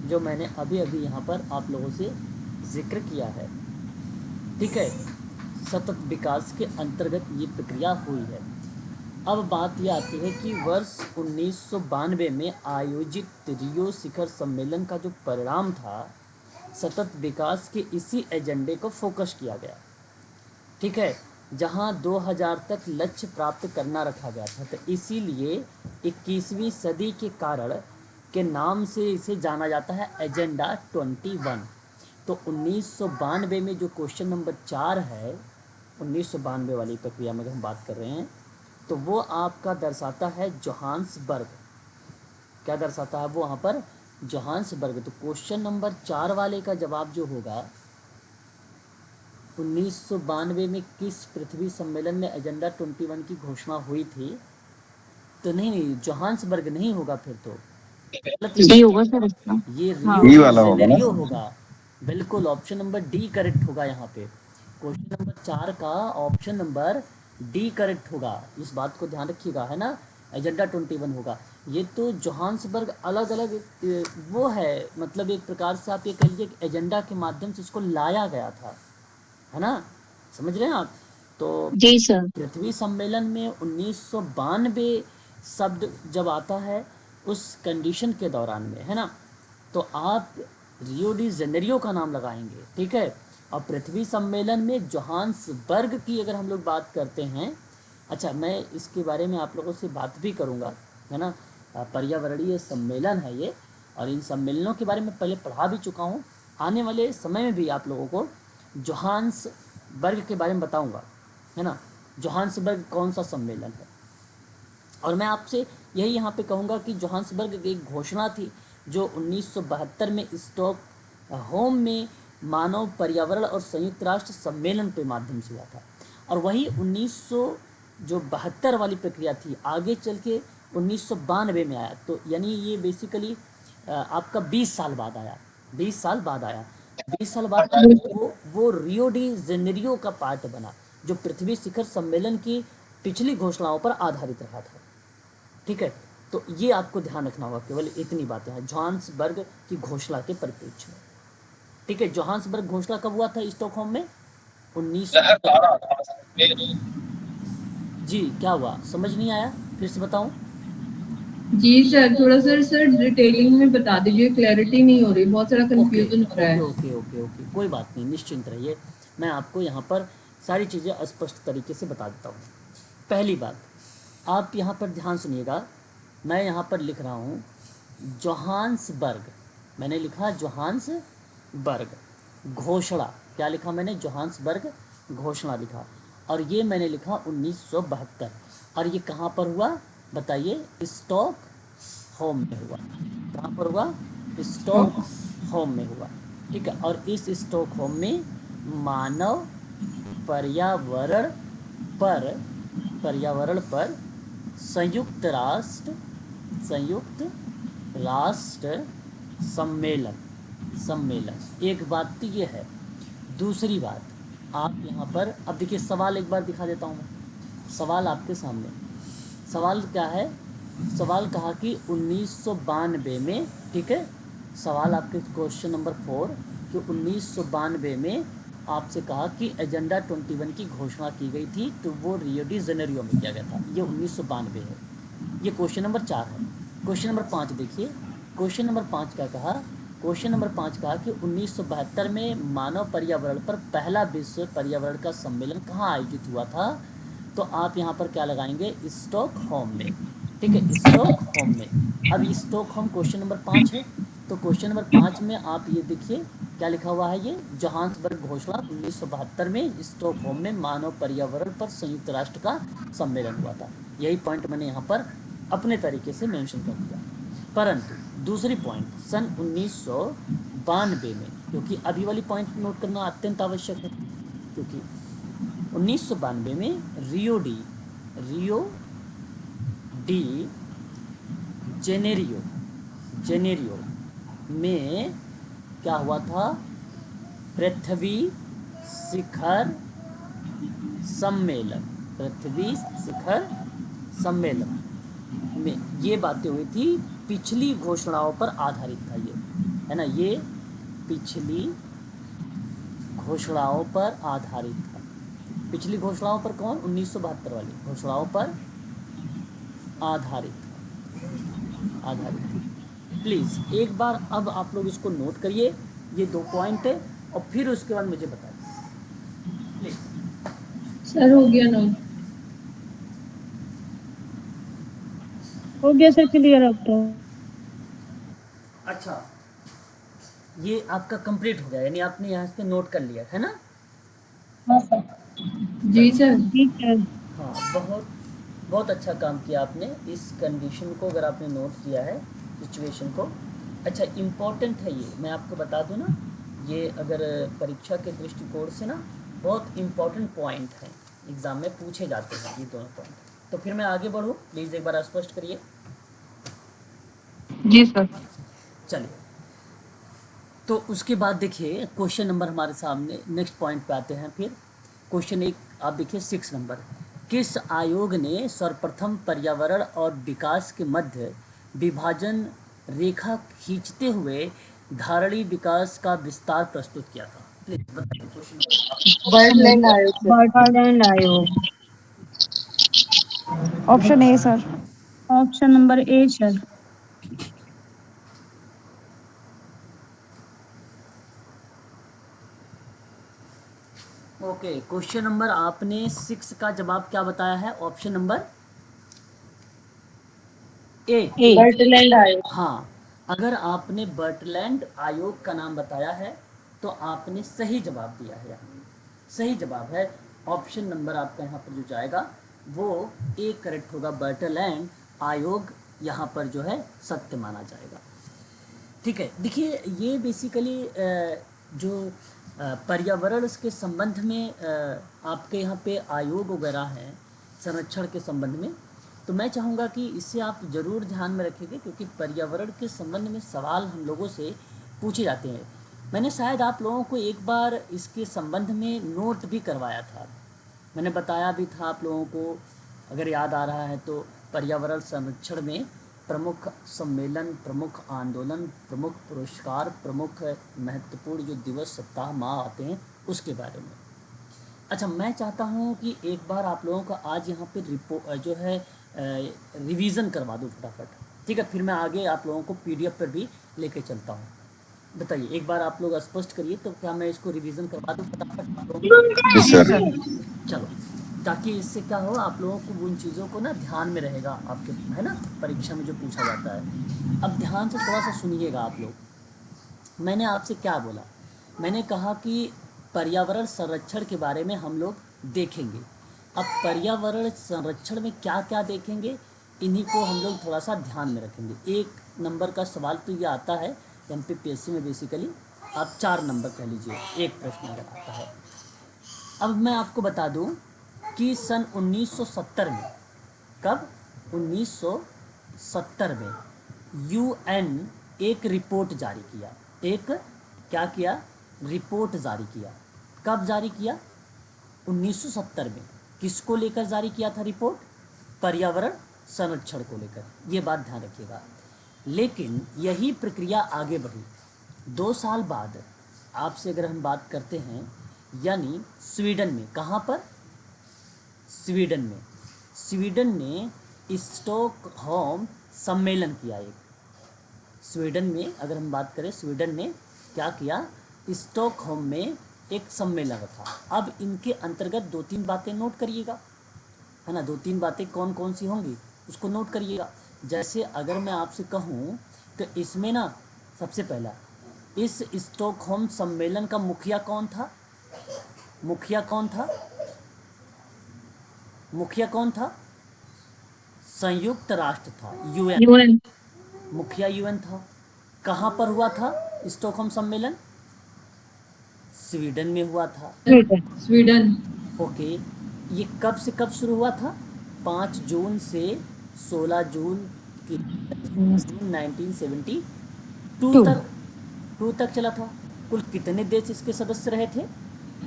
[SPEAKER 1] जो मैंने अभी अभी यहाँ पर आप लोगों से जिक्र किया है। ठीक है, सतत विकास के अंतर्गत ये प्रक्रिया हुई है। अब बात यह आती है कि वर्ष 1992 में आयोजित रियो शिखर सम्मेलन का जो परिणाम था, सतत विकास के इसी एजेंडे को फोकस किया गया। ठीक है, जहां 2000 तक लक्ष्य प्राप्त करना रखा गया था, तो इसीलिए 21वीं सदी के कारण के नाम से इसे जाना जाता है एजेंडा 21। तो 1992 में जो क्वेश्चन नंबर 4 है, 1992 वाली प्रक्रिया में हम बात कर रहे हैं, तो वो आपका दर्शाता है जोहान्सबर्ग। क्या दर्शाता है वो वहाँ पर? जोहान्सबर्ग। तो क्वेश्चन नंबर 4 वाले का जवाब जो होगा 1992 में किस पृथ्वी सम्मेलन में एजेंडा 21 की घोषणा हुई थी? तो नहीं, जोहान्सबर्ग नहीं होगा, फिर तो गलत
[SPEAKER 2] डी होगा सर इसका।
[SPEAKER 1] ये
[SPEAKER 2] हाँ।
[SPEAKER 1] रियो
[SPEAKER 4] ई
[SPEAKER 1] डी
[SPEAKER 4] वाला होगा ना?
[SPEAKER 1] जेनेरियो होगा। बिल्कुल, ऑप्शन नंबर डी करेक्ट होगा यहाँ पे। क्वेश्चन नंबर 4 का ऑप्शन नंबर डी करेक्ट होगा, इस बात को ध्यान रखिएगा, है ना। एजेंडा 21 होगा। ये तो जोहान्सबर्ग अलग अलग वो है, मतलब एक प्रकार से आप ये कह लीजिए एजेंडा के माध्यम से इसको लाया गया था, है ना। समझ रहे हैं आप? तो
[SPEAKER 2] जी सर।
[SPEAKER 1] पृथ्वी सम्मेलन में 1992 शब्द जब आता है उस कंडीशन के दौरान में, है ना, तो आप रियो डी जेनेरियो का नाम लगाएंगे। ठीक है, और पृथ्वी सम्मेलन में जोहान्सबर्ग की अगर हम लोग बात करते हैं, अच्छा मैं इसके बारे में आप लोगों से बात भी करूँगा, है ना। पर्यावरणीय सम्मेलन है ये, और इन सम्मेलनों के बारे में पहले पढ़ा भी चुका हूँ। आने वाले समय में भी आप लोगों को जोहान्सबर्ग के बारे में बताऊँगा, है ना। जोहान्सबर्ग कौन सा सम्मेलन है, और मैं आपसे यही यहाँ पे कहूँगा कि जोहान्सबर्ग की एक घोषणा थी जो 1972 में स्टॉकहोम में मानव पर्यावरण और संयुक्त राष्ट्र सम्मेलन के माध्यम से हुआ था। और वही 1972 वाली प्रक्रिया थी, आगे चल के 1992 में आया। तो यानी ये बेसिकली आपका 20 साल बाद आया, 20 साल बाद आया, 20 साल बाद वो रियो डी जेनेरियो का पार्ट बना, जो पृथ्वी शिखर सम्मेलन की पिछली घोषणाओं पर आधारित रहा था। ठीक है, तो ये आपको ध्यान रखना होगा, केवल इतनी बातें हैं जोहान्सबर्ग की घोषणा के परिप्रेक्ष्य में। ठीक है, जोहान्सबर्ग घोषणा कब हुआ था स्टॉकहोम में? 19 जी क्या हुआ, समझ नहीं आया, फिर से बताऊं?
[SPEAKER 3] जी सर, थोड़ा सर डिटेलिंग में बता दीजिए, क्लैरिटी नहीं हो रही, बहुत सारा कंफ्यूजन हो रहा है।
[SPEAKER 1] ओके, कोई बात नहीं, निश्चिंत रहिए, मैं आपको यहाँ पर सारी चीज़ें स्पष्ट तरीके से बता देता हूँ। पहली बात, आप यहाँ पर ध्यान सुनिएगा, मैं यहाँ पर लिख रहा हूँ जोहान्सबर्ग, मैंने लिखा जोहान्सबर्ग घोषणा। क्या लिखा मैंने? जोहान्सबर्ग घोषणा लिखा, और ये मैंने लिखा 1972। और ये कहाँ पर हुआ बताइए? स्टॉकहोम में हुआ। कहाँ पर हुआ? स्टॉकहोम में हुआ। ठीक है, और इस स्टॉकहोम में मानव पर्यावरण पर संयुक्त राष्ट्र सम्मेलन। एक बात तो ये है। दूसरी बात, आप यहाँ पर अब देखिए, सवाल एक बार दिखा देता हूँ मैं, सवाल आपके सामने। सवाल क्या है? सवाल कहा कि 1992 में, ठीक है, सवाल आपके क्वेश्चन नंबर 4 कि 1992 में आपसे कहा कि एजेंडा 21 की घोषणा की गई थी, तो वो रियो डी जेनेरियो में किया गया था। ये 1992 है, ये क्वेश्चन नंबर 4 है। क्वेश्चन नंबर 5 देखिए, क्वेश्चन नंबर 5 क्या कहा? क्वेश्चन नंबर 5 कहा कि 1972 में मानव पर्यावरण पर पहला विश्व पर्यावरण का सम्मेलन कहाँ आयोजित हुआ था? तो आप यहाँ पर क्या लगाएंगे, स्टॉकहोम में। ठीक है, स्टॉकहोम में। अब स्टॉकहोम क्वेश्चन नंबर 5 है, तो क्वेश्चन नंबर 5 में आप ये देखिए क्या लिखा हुआ है, ये जोहान्सबर्ग घोषणा 1972 में स्टॉकहोम में मानव पर्यावरण पर संयुक्त राष्ट्र का सम्मेलन हुआ था। यही पॉइंट मैंने यहाँ पर अपने तरीके से मेंशन कर दिया। परंतु दूसरी पॉइंट सन 1992 में, क्योंकि अभी वाली पॉइंट नोट करना अत्यंत आवश्यक है, क्योंकि 1992 में रियो डी जेनेरियो में क्या हुआ था, पृथ्वी शिखर सम्मेलन में ये बातें हुई थी, पिछली घोषणाओं पर आधारित था ये, है ना, ये पिछली घोषणाओं पर आधारित था। पिछली घोषणाओं पर कौन, 1972 वाली घोषणाओं पर आधारित थी। प्लीज़ एक बार अब आप लोग इसको नोट करिए, ये 2 पॉइंट है, और फिर उसके बाद मुझे बताइए प्लीज।
[SPEAKER 3] सर हो गया नोट।
[SPEAKER 2] हो गया सर, क्लियर अब तो।
[SPEAKER 1] अच्छा, ये आपका कंप्लीट हो गया, यानी आपने यहाँ पे नोट कर लिया है ना?
[SPEAKER 2] हाँ सर।
[SPEAKER 3] जी सर।
[SPEAKER 2] ठीक है।
[SPEAKER 1] हाँ, बहुत अच्छा काम किया आपने, इस कंडीशन को अगर आपने नोट किया है, सिचुएशन को। अच्छा, इम्पोर्टेंट है ये, मैं आपको बता दूँ ना, ये अगर परीक्षा के दृष्टिकोण से ना बहुत इम्पोर्टेंट पॉइंट है, एग्ज़ाम में पूछे जाते हैं ये दोनों पॉइंट। तो फिर मैं आगे बढ़ूँ, प्लीज़ एक बार स्पष्ट करिए।
[SPEAKER 2] जी सर।
[SPEAKER 1] चलिए, तो उसके बाद देखिए क्वेश्चन नंबर हमारे सामने, नेक्स्ट पॉइंट पे आते हैं। फिर क्वेश्चन 1 आप देखिए 6 नंबर, किस आयोग ने सर्वप्रथम पर्यावरण और विकास के मध्य विभाजन रेखा खींचते हुए धारणी विकास का विस्तार प्रस्तुत किया था? प्लीज बताइए क्वेश्चन।
[SPEAKER 3] बर्डलैंड आयोग सर।
[SPEAKER 2] बर्डलैंड आयोग।
[SPEAKER 5] Option A sir.
[SPEAKER 2] Option number A sir.
[SPEAKER 1] Okay, question number आपने 6 का जवाब क्या बताया है? ऑप्शन नंबर ए,
[SPEAKER 3] बर्डलैंड आयोग।
[SPEAKER 1] हाँ, अगर आपने बर्टलैंड आयोग का नाम बताया है तो आपने सही जवाब दिया है। यहाँ सही जवाब है ऑप्शन नंबर आपका यहाँ पर जो जाएगा वो ए करेक्ट होगा, बर्टलैंड आयोग यहाँ पर जो है सत्य माना जाएगा। ठीक है, देखिए ये बेसिकली जो पर्यावरण के संबंध में आपके यहाँ पे आयोग वगैरह हैं संरक्षण के संबंध में, तो मैं चाहूँगा कि इससे आप ज़रूर ध्यान में रखेंगे, क्योंकि पर्यावरण के संबंध में सवाल हम लोगों से पूछे जाते हैं। मैंने शायद आप लोगों को एक बार इसके संबंध में नोट भी करवाया था, मैंने बताया भी था आप लोगों को, अगर याद आ रहा है तो, पर्यावरण संरक्षण में प्रमुख सम्मेलन, प्रमुख आंदोलन, प्रमुख पुरस्कार, प्रमुख महत्वपूर्ण जो दिवस, सप्ताह, माह आते हैं उसके बारे में। अच्छा, मैं चाहता हूँ कि एक बार आप लोगों का आज यहाँ पे जो है रिवीज़न करवा दूँ फटाफट, ठीक है? फिर मैं आगे आप लोगों को PDF पर भी लेके चलता हूँ। बताइए एक बार आप लोग स्पष्ट करिए, तो क्या मैं इसको रिवीज़न करवा दूँ फटाफट आप लोगों को?
[SPEAKER 4] जी सर।
[SPEAKER 1] चलो, ताकि इससे क्या हो, आप लोगों को उन चीज़ों को ना ध्यान में रहेगा आपके, है ना, परीक्षा में जो पूछा जाता है। अब ध्यान से थोड़ा सा सुनिएगा आप लोग। मैंने आपसे क्या बोला? मैंने कहा कि पर्यावरण संरक्षण के बारे में हम लोग देखेंगे। अब पर्यावरण संरक्षण में क्या क्या देखेंगे, इन्हीं को हम लोग थोड़ा सा ध्यान में रखेंगे। 1 नंबर का सवाल तो ये आता है MPPSC में, बेसिकली आप 4 नंबर कह लीजिए, एक प्रश्न अगर आता है। अब मैं आपको बता दूं कि सन 1970 में, कब? 1970 में UN एक रिपोर्ट जारी किया। एक क्या किया? रिपोर्ट जारी किया। कब जारी किया? 1970 में। किसको लेकर जारी किया था रिपोर्ट? पर्यावरण संरक्षण को लेकर, ये बात ध्यान रखिएगा। लेकिन यही प्रक्रिया आगे बढ़ी 2 साल बाद, आपसे अगर हम बात करते हैं, यानी स्वीडन में। कहाँ पर? स्वीडन में। स्वीडन ने स्टॉकहोम सम्मेलन किया एक। स्वीडन में अगर हम बात करें, स्वीडन ने क्या किया? स्टॉकहोम में एक सम्मेलन रखा। अब इनके अंतर्गत 2-3 बातें नोट करिएगा। है ना। 2-3 बातें कौन कौन सी होंगी उसको नोट करिएगा। जैसे अगर मैं आपसे कहूँ तो इसमें ना सबसे पहला, इस स्टॉकहोम सम्मेलन का मुखिया कौन था? मुखिया कौन था? मुखिया कौन था? संयुक्त राष्ट्र था, यूएन।
[SPEAKER 2] यूएन।
[SPEAKER 1] मुखिया यूएन था। कहाँ पर हुआ था स्टॉकहोम सम्मेलन? स्वीडन में हुआ था।
[SPEAKER 3] स्वीडन।
[SPEAKER 1] ओके, ये कब से कब शुरू हुआ था? 5 जून से 16 जून की जून 1972
[SPEAKER 2] टू।
[SPEAKER 1] तक 2 तक चला था। कुल कितने देश इसके सदस्य रहे थे?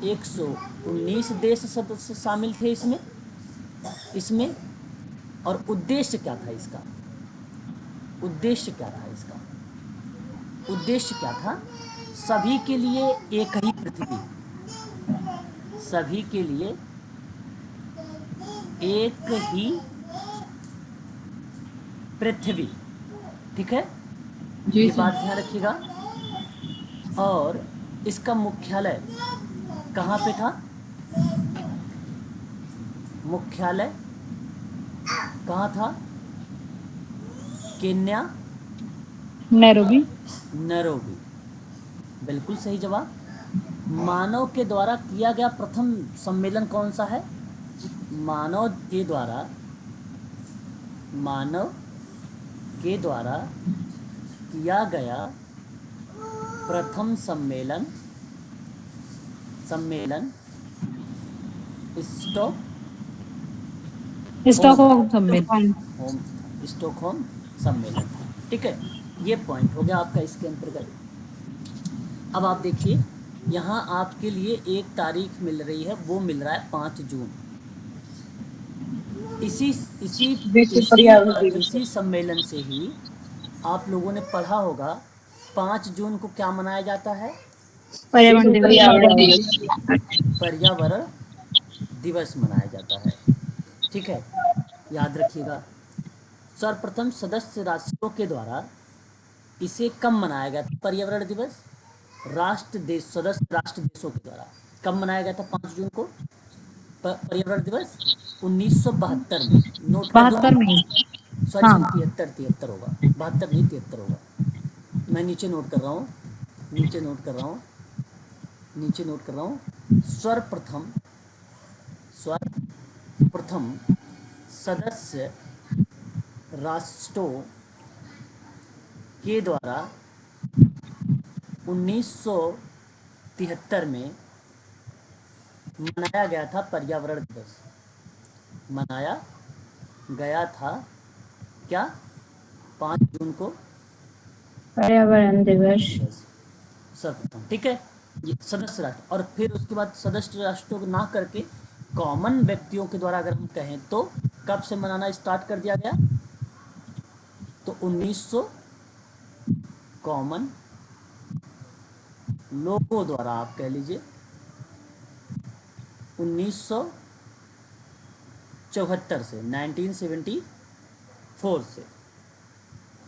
[SPEAKER 1] 119 देश सदस्य शामिल थे इसमें। और उद्देश्य क्या था इसका? उद्देश्य क्या था इसका? उद्देश्य क्या था? सभी के लिए एक ही पृथ्वी, सभी के लिए एक ही पृथ्वी, ठीक है,
[SPEAKER 3] जी
[SPEAKER 1] ये
[SPEAKER 3] सर।
[SPEAKER 1] बात ध्यान रखिएगा। और इसका मुख्यालय कहाँ पे था? मुख्यालय कहाँ था? Kenya,
[SPEAKER 2] Nairobi.
[SPEAKER 1] नैरोबी। बिल्कुल सही जवाब। मानव के द्वारा किया गया प्रथम सम्मेलन कौन सा है? मानव के द्वारा किया गया प्रथम सम्मेलन
[SPEAKER 2] स्टॉकहोम सम्मेलन।
[SPEAKER 1] स्टॉकहोम सम्मेलन था, ठीक है। ये पॉइंट हो गया आपका इसके अंतर्गत। अब आप देखिए यहाँ आपके लिए एक तारीख मिल रही है, वो मिल रहा है 5 जून। इसी सम्मेलन से ही आप लोगों ने पढ़ा होगा 5 जून को क्या मनाया जाता है? पर्यावरण दिवस मनाया जाता है, ठीक है, याद रखिएगा। सर्वप्रथम सदस्य राष्ट्रों के द्वारा इसे कब मनाया गया था पर्यावरण दिवस? सदस्य राष्ट्र देशों के द्वारा कब मनाया गया था 5 जून को पर्यावरण दिवस? 1972 में। नोट कर दो।
[SPEAKER 2] 72 में।
[SPEAKER 1] सॉरी
[SPEAKER 2] हाँ।
[SPEAKER 1] 73 होगा, 72 नहीं 73 होगा। मैं नीचे नोट कर रहा हूँ। सर्वप्रथम सदस्य राष्ट्रों के द्वारा 1973 में मनाया गया था पर्यावरण दिवस। मनाया गया था क्या? 5 जून को
[SPEAKER 2] पर्यावरण दिवस।
[SPEAKER 1] सर्वप्रथम, ठीक है। ये सदस्य राष्ट्र, और फिर उसके बाद सदस्य राष्ट्रों को ना करके कॉमन व्यक्तियों के द्वारा अगर हम कहें तो कब से मनाना स्टार्ट कर दिया गया? तो 1900 कॉमन लोगों द्वारा, आप कह लीजिए 1974 से, 1974 से।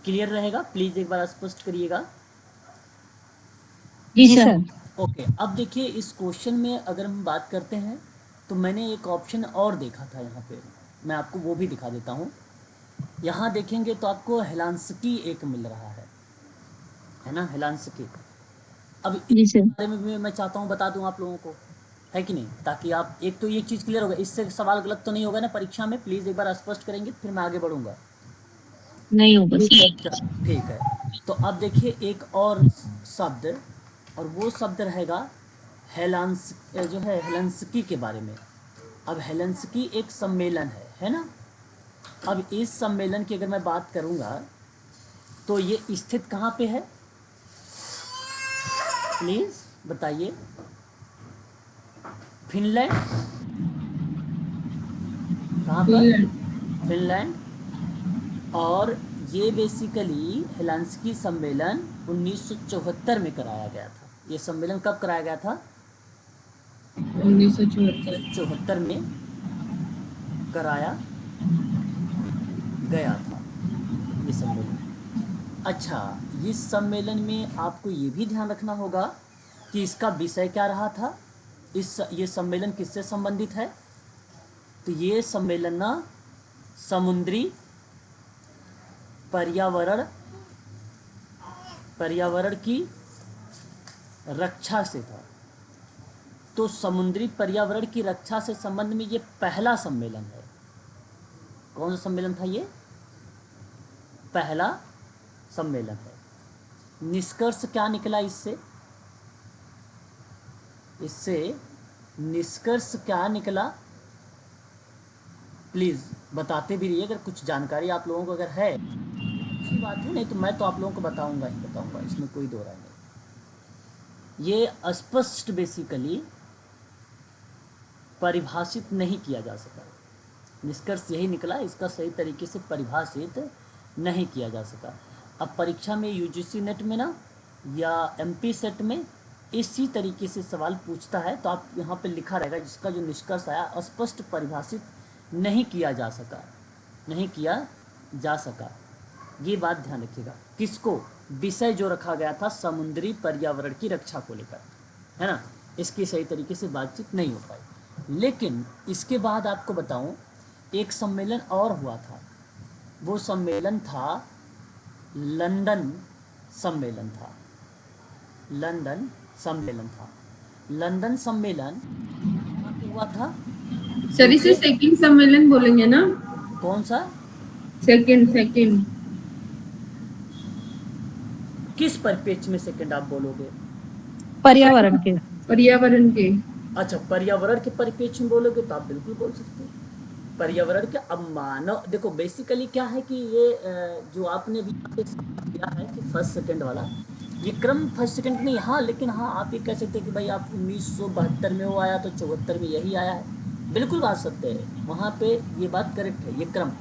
[SPEAKER 1] क्लियर रहेगा? प्लीज एक बार स्पष्ट करिएगा।
[SPEAKER 2] जी सर।
[SPEAKER 1] ओके, अब देखिए इस क्वेश्चन में अगर हम बात करते हैं तो मैंने एक ऑप्शन और देखा था यहाँ पे, मैं आपको वो भी दिखा देता हूँ। यहाँ देखेंगे तो आपको हेलांस्की एक मिल रहा है ना, हेलांस्की। अब इस बारे में भी मैं चाहता हूँ बता दूँ आप लोगों को, है कि नहीं, ताकि आप एक तो ये चीज़ क्लियर होगा, इससे सवाल गलत तो नहीं होगा ना परीक्षा में। प्लीज़ एक बार स्पष्ट करेंगे फिर मैं आगे बढ़ूँगा।
[SPEAKER 2] नहीं होगा।
[SPEAKER 1] ठीक है, तो अब देखिए एक और शब्द, और वो शब्द रहेगा हेलेंस्की के बारे में। अब हेलेंस्की एक सम्मेलन है ना। अब इस सम्मेलन की अगर मैं बात करूंगा तो ये स्थित कहाँ पे है? प्लीज बताइए। फिनलैंड। कहाँ पर? फिनलैंड। और ये बेसिकली हेलेंस्की सम्मेलन 1974 में कराया गया था। ये सम्मेलन कब कराया गया था? 1974 में कराया गया था ये सम्मेलन। अच्छा, इस सम्मेलन में आपको ये भी ध्यान रखना होगा कि इसका विषय क्या रहा था। ये सम्मेलन किससे संबंधित है? तो ये सम्मेलन ना समुद्री पर्यावरण की रक्षा से था। तो समुद्री पर्यावरण की रक्षा से संबंध में ये पहला सम्मेलन है। कौन सा सम्मेलन था ये? पहला सम्मेलन है। निष्कर्ष क्या निकला इससे? निष्कर्ष क्या निकला? प्लीज़ बताते भी रहिए, अगर कुछ जानकारी आप लोगों को अगर है अच्छी बात है, नहीं तो मैं तो आप लोगों को बताऊंगा, इसमें कोई दो राय नहीं। ये स्पष्ट बेसिकली परिभाषित नहीं किया जा सका। निष्कर्ष यही निकला, इसका सही तरीके से परिभाषित नहीं किया जा सका। अब परीक्षा में यूजीसी नेट में ना या एमपी सेट में इसी तरीके से सवाल पूछता है, तो आप यहाँ पे लिखा रहेगा जिसका जो निष्कर्ष आया स्पष्ट परिभाषित नहीं किया जा सका। ये बात ध्यान रखिएगा। किसको? विषय जो रखा गया था समुद्री पर्यावरण की रक्षा को लेकर, है ना, इसकी सही तरीके से बातचीत नहीं हो पाई। लेकिन इसके बाद आपको बताऊं, एक सम्मेलन और हुआ था। वो सम्मेलन था लंदन सम्मेलन कहाँ पे हुआ था?
[SPEAKER 3] सर इसे सेकंड सम्मेलन बोलेंगे ना?
[SPEAKER 1] कौन सा?
[SPEAKER 3] सेकंड
[SPEAKER 1] किस परिप्रेक्ष्य में सेकंड आप बोलोगे?
[SPEAKER 2] पर्यावरण के।
[SPEAKER 1] अच्छा, पर्यावरण के परिप्रेक्ष्य में बोलोगे तो आप बिल्कुल बोल सकते हो पर्यावरण के। अब मानव, देखो बेसिकली क्या है कि ये जो आपने अभी किया है कि फर्स्ट सेकंड वाला, ये क्रम फर्स्ट सेकंड नहीं। हाँ, लेकिन हाँ आप ये कह सकते हैं कि भाई आप 1972 में वो आया तो 74 में यही आया है। बिल्कुल बात सत्य है, वहाँ पे ये बात करेक्ट है, ये क्रम।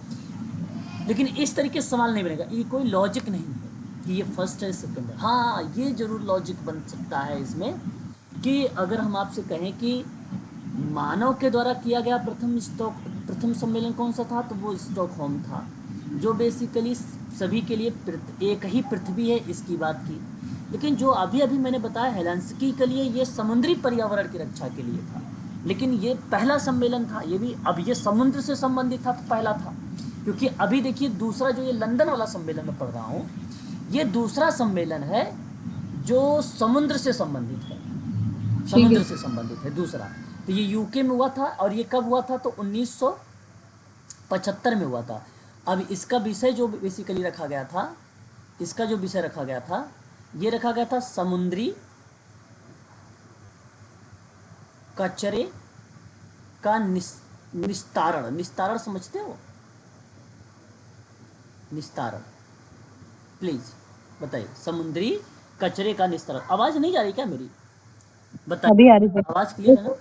[SPEAKER 1] लेकिन इस तरीके से सवाल नहीं बनेगा, ये कोई लॉजिक नहीं है कि ये फर्स्ट है सेकंड है। हाँ, ये जरूर लॉजिक बन सकता है इसमें कि अगर हम आपसे कहें कि मानव के द्वारा किया गया प्रथम सम्मेलन कौन सा था, तो वो स्टॉकहोम था, जो बेसिकली सभी के लिए एक ही पृथ्वी है इसकी बात की। लेकिन जो अभी मैंने बताया हेलेंस्की के लिए ये समुद्री पर्यावरण की रक्षा के लिए था, लेकिन ये पहला सम्मेलन था। ये भी अब ये समुद्र से संबंधित था तो पहला था, क्योंकि अभी देखिए दूसरा जो ये लंदन वाला सम्मेलन में पढ़ रहा हूँ, ये दूसरा सम्मेलन है जो समुद्र से संबंधित है, दूसरा। तो ये यूके में हुआ था, और ये कब हुआ था? तो 1975 में हुआ था। अब इसका विषय जो बेसिकली रखा गया था, ये रखा गया था समुद्री कचरे का निस्तारण समझते हो? निस्तारण, प्लीज बताइए। समुद्री कचरे का निस्तारण। आवाज नहीं जा रही क्या मेरी? बताइए।
[SPEAKER 2] अभी आ रही है।
[SPEAKER 1] आवाज क्लियर है ना?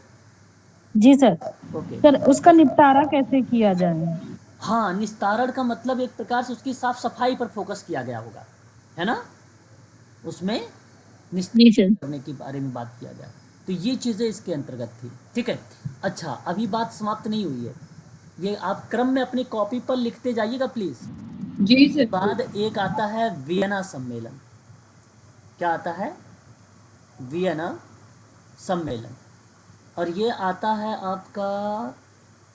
[SPEAKER 2] जी सर।
[SPEAKER 1] ओके
[SPEAKER 2] सर उसका निपटारा कैसे किया जाए?
[SPEAKER 1] हाँ, निस्तारण का मतलब एक प्रकार से उसकी साफ सफाई पर फोकस किया गया होगा, है ना? उसमें निस्तारण करने के बारे में बात किया गया। तो ये चीज़ें इसके अंतर्गत थी, ठीक है। अच्छा, अभी बात समाप्त नहीं हुई है, ये आप क्रम में अपनी कॉपी पर लिखते जाइएगा प्लीज।
[SPEAKER 3] Ji sir.
[SPEAKER 1] बाद एक आता है वियना सम्मेलन। क्या आता है? वियना सम्मेलन। और ये आता है आपका,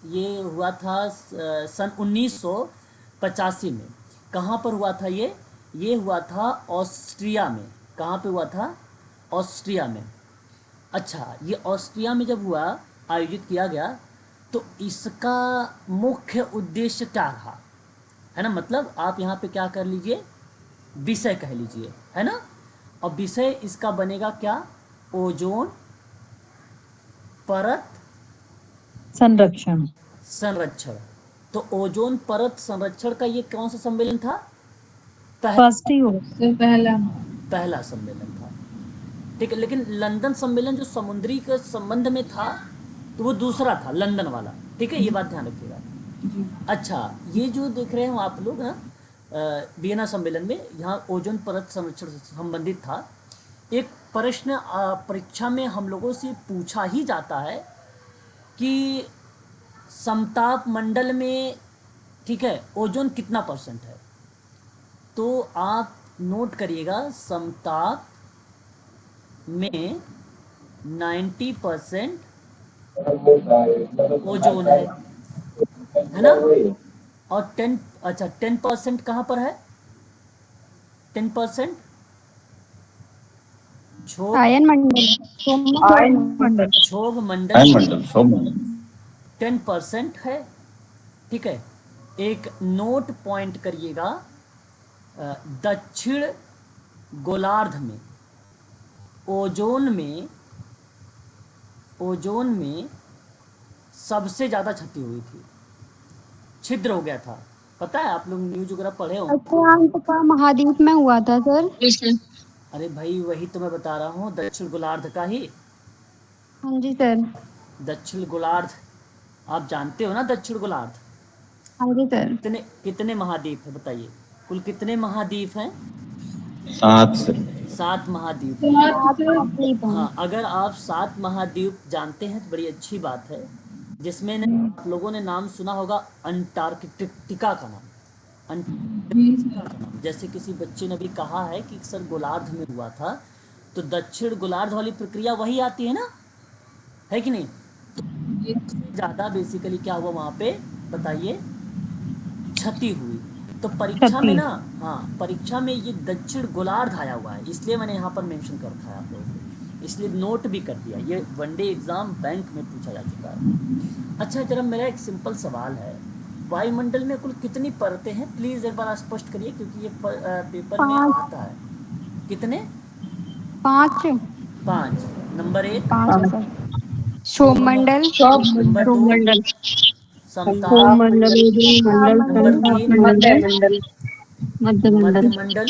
[SPEAKER 1] ये हुआ था सन 1985 में। कहाँ पर हुआ था ये हुआ था ऑस्ट्रिया में। कहाँ पे हुआ था? ऑस्ट्रिया में। अच्छा, ये ऑस्ट्रिया में जब हुआ, आयोजित किया गया, तो इसका मुख्य उद्देश्य क्या रहा, है ना? मतलब आप यहाँ पे क्या कर लीजिए, विषय कह लीजिए, है ना? और विषय इसका बनेगा क्या? ओजोन परत संरक्षण। तो ओजोन परत संरक्षण का ये कौन सा सम्मेलन था? पहला सम्मेलन था, ठीक है। लेकिन लंदन सम्मेलन जो समुद्री के संबंध में था, तो वो दूसरा था, लंदन वाला, ठीक है। ये बात ध्यान रखिएगा। अच्छा, ये जो देख रहे हो आप लोग ना, वियना सम्मेलन में यहाँ ओजोन परत संरक्षण से संबंधित था। एक प्रश्न परीक्षा में हम लोगों से पूछा ही जाता है कि समताप मंडल में, ठीक है, ओजोन कितना % है? तो आप नोट करिएगा, समताप में 90% ओजोन है, है ना। और 10% कहाँ पर है? 10% झोग
[SPEAKER 2] आयन मंडल
[SPEAKER 3] आयन मंडल
[SPEAKER 1] झोग मंडल
[SPEAKER 4] आयन मंडल, सौर मंडल।
[SPEAKER 1] 10% है। ठीक है, एक नोट पॉइंट करिएगा, दक्षिण गोलार्ध में ओजोन में सबसे ज़्यादा क्षति हुई थी, छिद्र हो गया था। पता है, आप लोग न्यूज वगैरह पढ़े हो?
[SPEAKER 2] अक्षांश का महाद्वीप में हुआ था सर।
[SPEAKER 1] अरे भाई, वही तो मैं बता रहा हूँ, दक्षिण गोलार्ध का ही।
[SPEAKER 2] हाँ जी सर।
[SPEAKER 1] दक्षिण गोलार्ध, आप जानते हो ना दक्षिण गोलार्ध?
[SPEAKER 2] हाँ जी सर।
[SPEAKER 1] कितने कितने महाद्वीप है बताइए? कुल कितने महाद्वीप हैं?
[SPEAKER 4] 7 से
[SPEAKER 1] 7 महाद्वीप हैं।
[SPEAKER 3] सात से
[SPEAKER 2] तकलीफ है।
[SPEAKER 1] हाँ, अगर आप 7 महाद्वीप जानते हैं तो बड़ी अच्छी बात है, जिसमें आप लोगों ने नाम सुना होगा अंटार्कटिका का नाम।
[SPEAKER 3] जी सर।
[SPEAKER 1] जैसे किसी बच्चे ने भी कहा है कि सर गोलार्ध में हुआ था, तो दक्षिण गोलार्ध वाली प्रक्रिया वही आती है ना, है कि नहीं? ज़्यादा बेसिकली क्या हुआ वहाँ पे बताइए? क्षति हुई। तो परीक्षा में ना, हाँ, परीक्षा में ये दक्षिण गोलार्ध आया हुआ है, इसलिए मैंने यहाँ पर मेंशन कर रखा है आप लोगों को, इसलिए नोट भी कर दिया। ये वनडे एग्जाम बैंक में पूछा जा चुका है। अच्छा, जरा मेरा एक सिंपल सवाल है, वायुमंडल में कुल कितनी परतें हैं? प्लीज़ एक बार स्पष्ट करिए, क्योंकि ये पेपर में
[SPEAKER 2] 5
[SPEAKER 1] आता है। कितने?
[SPEAKER 2] 5
[SPEAKER 1] 5। नंबर 1
[SPEAKER 2] 5 है सर। सोममंडल,
[SPEAKER 1] नंबर 2
[SPEAKER 3] मंडल,
[SPEAKER 1] समताप
[SPEAKER 3] मंडल, मंडल,
[SPEAKER 1] नंबर 3
[SPEAKER 3] मंडल,
[SPEAKER 2] मध्य
[SPEAKER 1] मध्य
[SPEAKER 2] मंडल,
[SPEAKER 1] मंडल,
[SPEAKER 2] मध्य
[SPEAKER 1] नंबर
[SPEAKER 2] मंडल,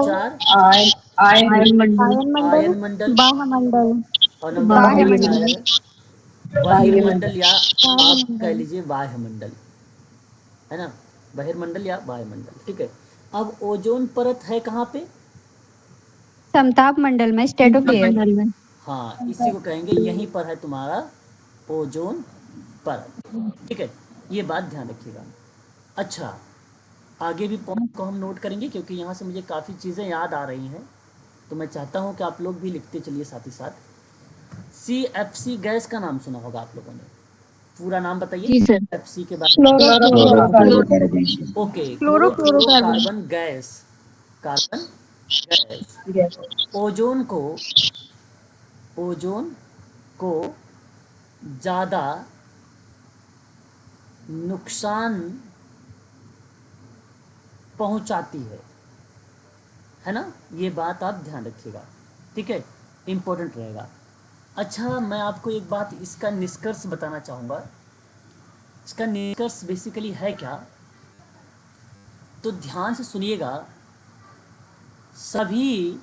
[SPEAKER 1] 4
[SPEAKER 3] आयन मंडल,
[SPEAKER 2] आयन मंडल,
[SPEAKER 1] आयन मंडल,
[SPEAKER 2] बाह्य मंडल,
[SPEAKER 1] और नंबर
[SPEAKER 2] बाह्य
[SPEAKER 1] 5
[SPEAKER 2] मंडल,
[SPEAKER 1] है बहिर्मंडल, या
[SPEAKER 2] बाह्य
[SPEAKER 1] आप कह
[SPEAKER 2] मंडल।
[SPEAKER 1] लीजिए वायुमंडल, है ना। बहिर्मंडल या वायुमंडल, ठीक है। अब ओजोन परत है कहाँ पे?
[SPEAKER 2] समताप मंडल में, स्ट्रेटोस्फीयर में।
[SPEAKER 1] हाँ, इसी को कहेंगे, यहीं पर है तुम्हारा ओजोन परत। ठीक है, ये बात ध्यान रखिएगा। अच्छा, आगे भी पॉइंट को हम नोट करेंगे, क्योंकि यहाँ से मुझे काफ़ी चीज़ें याद आ रही हैं, तो मैं चाहता हूँ कि आप लोग भी लिखते चलिए साथ ही साथ। CFC गैस का नाम सुना होगा आप लोगों ने, पूरा नाम बताइए।
[SPEAKER 3] जी सर।
[SPEAKER 1] CFC के बारे में। Okay,
[SPEAKER 2] chlorofluorocarbon.
[SPEAKER 1] Chlorofluorocarbon gas, carbon gas ozone को ज़्यादा नुकसान पहुंचाती है ना। ये बात आप ध्यान रखिएगा, ठीक है, इम्पोर्टेंट रहेगा। अच्छा, मैं आपको एक बात, इसका निष्कर्ष बताना चाहूँगा। इसका निष्कर्ष बेसिकली है क्या, तो ध्यान से सुनिएगा। सभी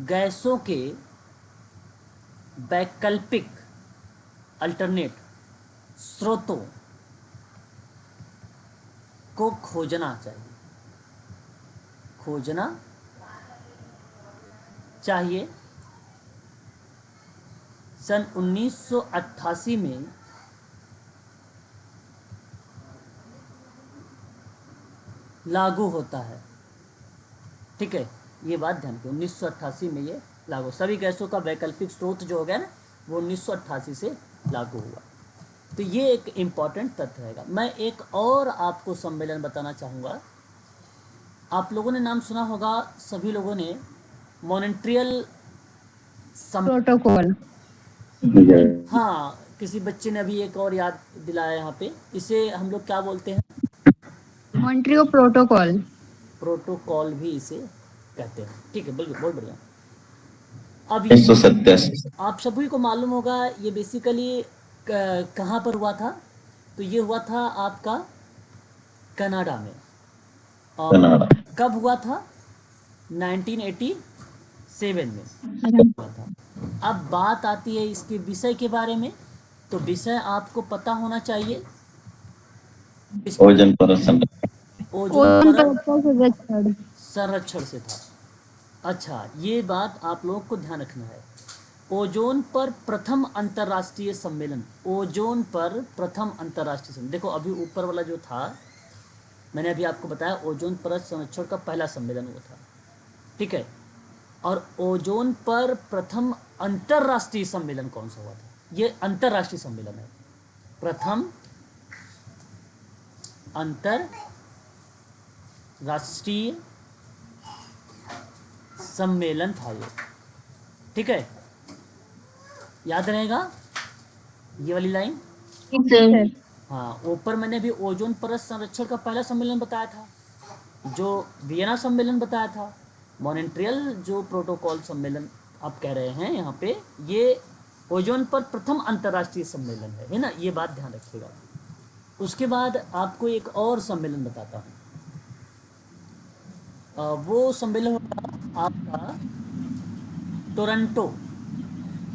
[SPEAKER 1] गैसों के वैकल्पिक अल्टरनेट स्रोतों को खोजना चाहिए। सन 1988 में लागू होता है, ठीक है, ये बात ध्यान रखिए। 1988 में ये लागू, सभी गैसों का वैकल्पिक स्रोत जो हो गया ना, वो 1988 से लागू हुआ। तो ये एक इम्पॉर्टेंट तथ्य रहेगा। मैं एक और आपको सम्मेलन बताना चाहूँगा। आप लोगों ने नाम सुना होगा, सभी लोगों ने, मॉन्ट्रियल
[SPEAKER 2] प्रोटोकॉल।
[SPEAKER 1] हाँ, किसी बच्चे ने अभी एक और याद दिलाया यहाँ पे, इसे हम लोग क्या बोलते हैं?
[SPEAKER 2] मॉन्ट्रियो प्रोटोकॉल।
[SPEAKER 1] प्रोटोकॉल भी इसे कहते हैं, ठीक है, बिल्कुल, बहुत बढ़िया। अब
[SPEAKER 4] 1987।
[SPEAKER 1] आप सभी को मालूम होगा, ये बेसिकली कहाँ पर हुआ था? तो ये हुआ था आपका कनाडा में। और
[SPEAKER 4] कनाडा।
[SPEAKER 1] कब हुआ था? 1987 में हुआ था। अब बात आती है इसके विषय के बारे में, तो विषय आपको पता होना चाहिए।
[SPEAKER 4] ओजोन परत संरक्षण।
[SPEAKER 1] ओजोन परत
[SPEAKER 2] संरक्षण।
[SPEAKER 1] संरक्षण से था। अच्छा, ये बात आप लोगों को ध्यान रखना है। ओजोन पर प्रथम अंतर्राष्ट्रीय सम्मेलन, ओजोन पर प्रथम अंतर्राष्ट्रीय सम्मेलन, देखो अभी ऊपर वाला जो था, मैंने अभी आपको बताया ओजोन परत संरक्षण का पहला सम्मेलन हुआ था, ठीक है। और ओजोन पर प्रथम अंतर्राष्ट्रीय सम्मेलन कौन सा हुआ था? ये अंतर्राष्ट्रीय सम्मेलन है, प्रथम अंतरराष्ट्रीय सम्मेलन था ये। ठीक है, याद रहेगा ये वाली लाइन।
[SPEAKER 2] सर
[SPEAKER 1] हाँ, ऊपर मैंने भी ओजोन परत संरक्षण का पहला सम्मेलन बताया था, जो वियना सम्मेलन बताया था। मॉन्ट्रियल जो प्रोटोकॉल सम्मेलन आप कह रहे हैं यहाँ पे, ये ओजोन पर प्रथम अंतर्राष्ट्रीय सम्मेलन है ना, ये बात ध्यान रखिएगा। उसके बाद आपको एक और सम्मेलन बताता हूँ। वो सम्मेलन होगा आपका टोरंटो।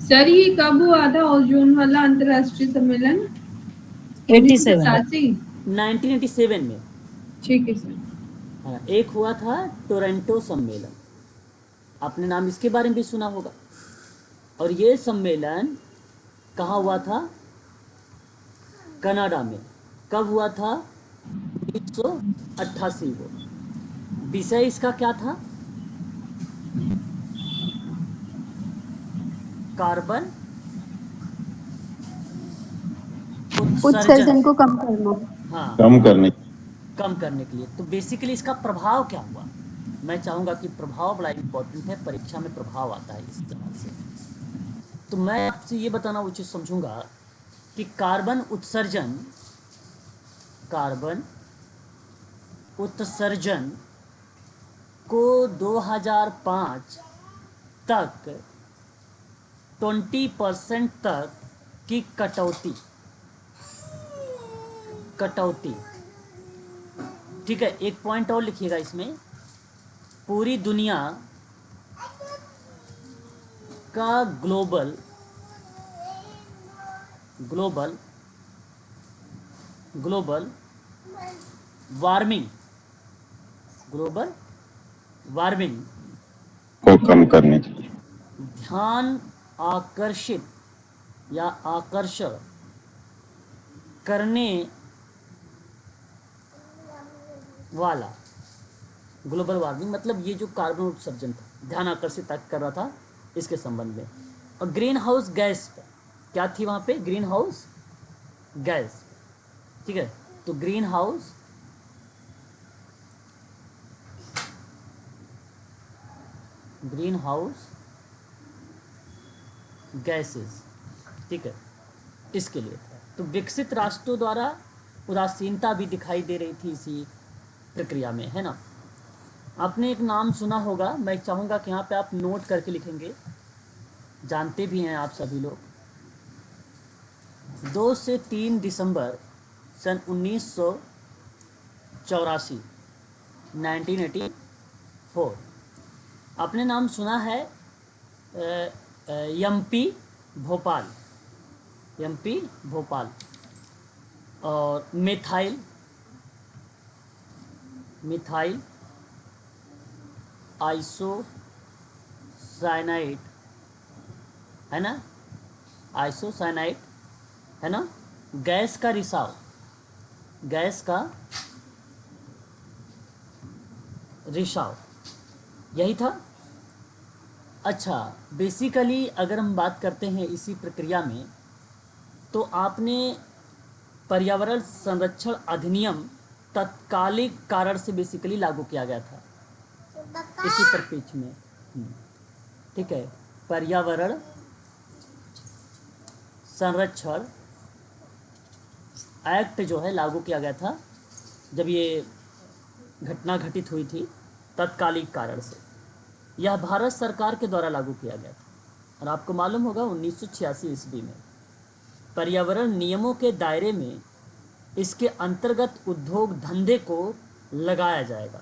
[SPEAKER 3] सर ये कब हुआ था ओजोन वाला अंतर्राष्ट्रीय सम्मेलन?
[SPEAKER 2] 87
[SPEAKER 1] 1987 में।
[SPEAKER 3] ठीक है सर।
[SPEAKER 1] हाँ, एक हुआ था टोरंटो सम्मेलन, आपने नाम इसके बारे में भी सुना होगा। और ये सम्मेलन कहाँ हुआ था? कनाडा में। कब हुआ था? 1988 को। विषय इसका क्या था? कार्बन
[SPEAKER 5] उत्सर्जन को कम करना।
[SPEAKER 1] हाँ,
[SPEAKER 4] कम करने
[SPEAKER 1] के लिए। तो बेसिकली इसका प्रभाव क्या हुआ? मैं चाहूँगा कि प्रभाव बड़ा इम्पोर्टेंट है, परीक्षा में प्रभाव आता है इस तरह से। तो मैं आपसे ये बताना उचित समझूंगा कि कार्बन उत्सर्जन को 2005 तक 20% तक की कटौती। ठीक है, एक पॉइंट और लिखिएगा इसमें, पूरी दुनिया का ग्लोबल वार्मिंग
[SPEAKER 4] को कम करने के लिए
[SPEAKER 1] ध्यान आकर्षित या आकर्षण करने वाला ग्लोबल वार्मिंग, मतलब ये जो कार्बन उत्सर्जन था, ध्यान आकर्षित कर रहा था इसके संबंध में। और ग्रीन हाउस गैस क्या थी वहाँ पे? Green house gas. ठीक है, तो ग्रीन हाउस गैसेस, ठीक है, इसके लिए था। तो विकसित राष्ट्रों द्वारा उदासीनता भी दिखाई दे रही थी इसी प्रक्रिया में, है ना। आपने एक नाम सुना होगा, मैं चाहूँगा कि यहाँ पे आप नोट करके लिखेंगे, जानते भी हैं आप सभी लोग। 2 से 3 दिसंबर सन 1984 1984 आपने नाम सुना है एमपी भोपाल और मिथाइल आइसोसाइनाइड, है ना, है ना, गैस का रिसाव, यही था। अच्छा, बेसिकली अगर हम बात करते हैं इसी प्रक्रिया में, तो आपने पर्यावरण संरक्षण अधिनियम तत्कालिक कारण से बेसिकली लागू किया गया था इसी परिप्रेक्ष्य में। ठीक है, पर्यावरण संरक्षण एक्ट जो है लागू किया गया था जब ये घटना घटित हुई थी, तत्कालिक कारण से। यह भारत सरकार के द्वारा लागू किया गया था और आपको मालूम होगा 1986 ईस्वी में पर्यावरण नियमों के दायरे में इसके अंतर्गत उद्योग धंधे को लगाया जाएगा।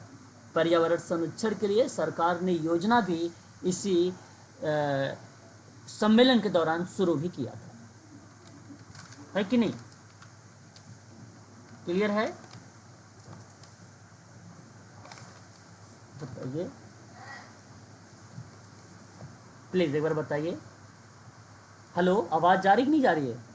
[SPEAKER 1] पर्यावरण संरक्षण के लिए सरकार ने योजना भी इसी सम्मेलन के दौरान शुरू भी किया था, है कि नहीं? क्लियर है? बताइए प्लीज, एक बार बताइए। हेलो, आवाज जा रही कि नहीं जा रही है?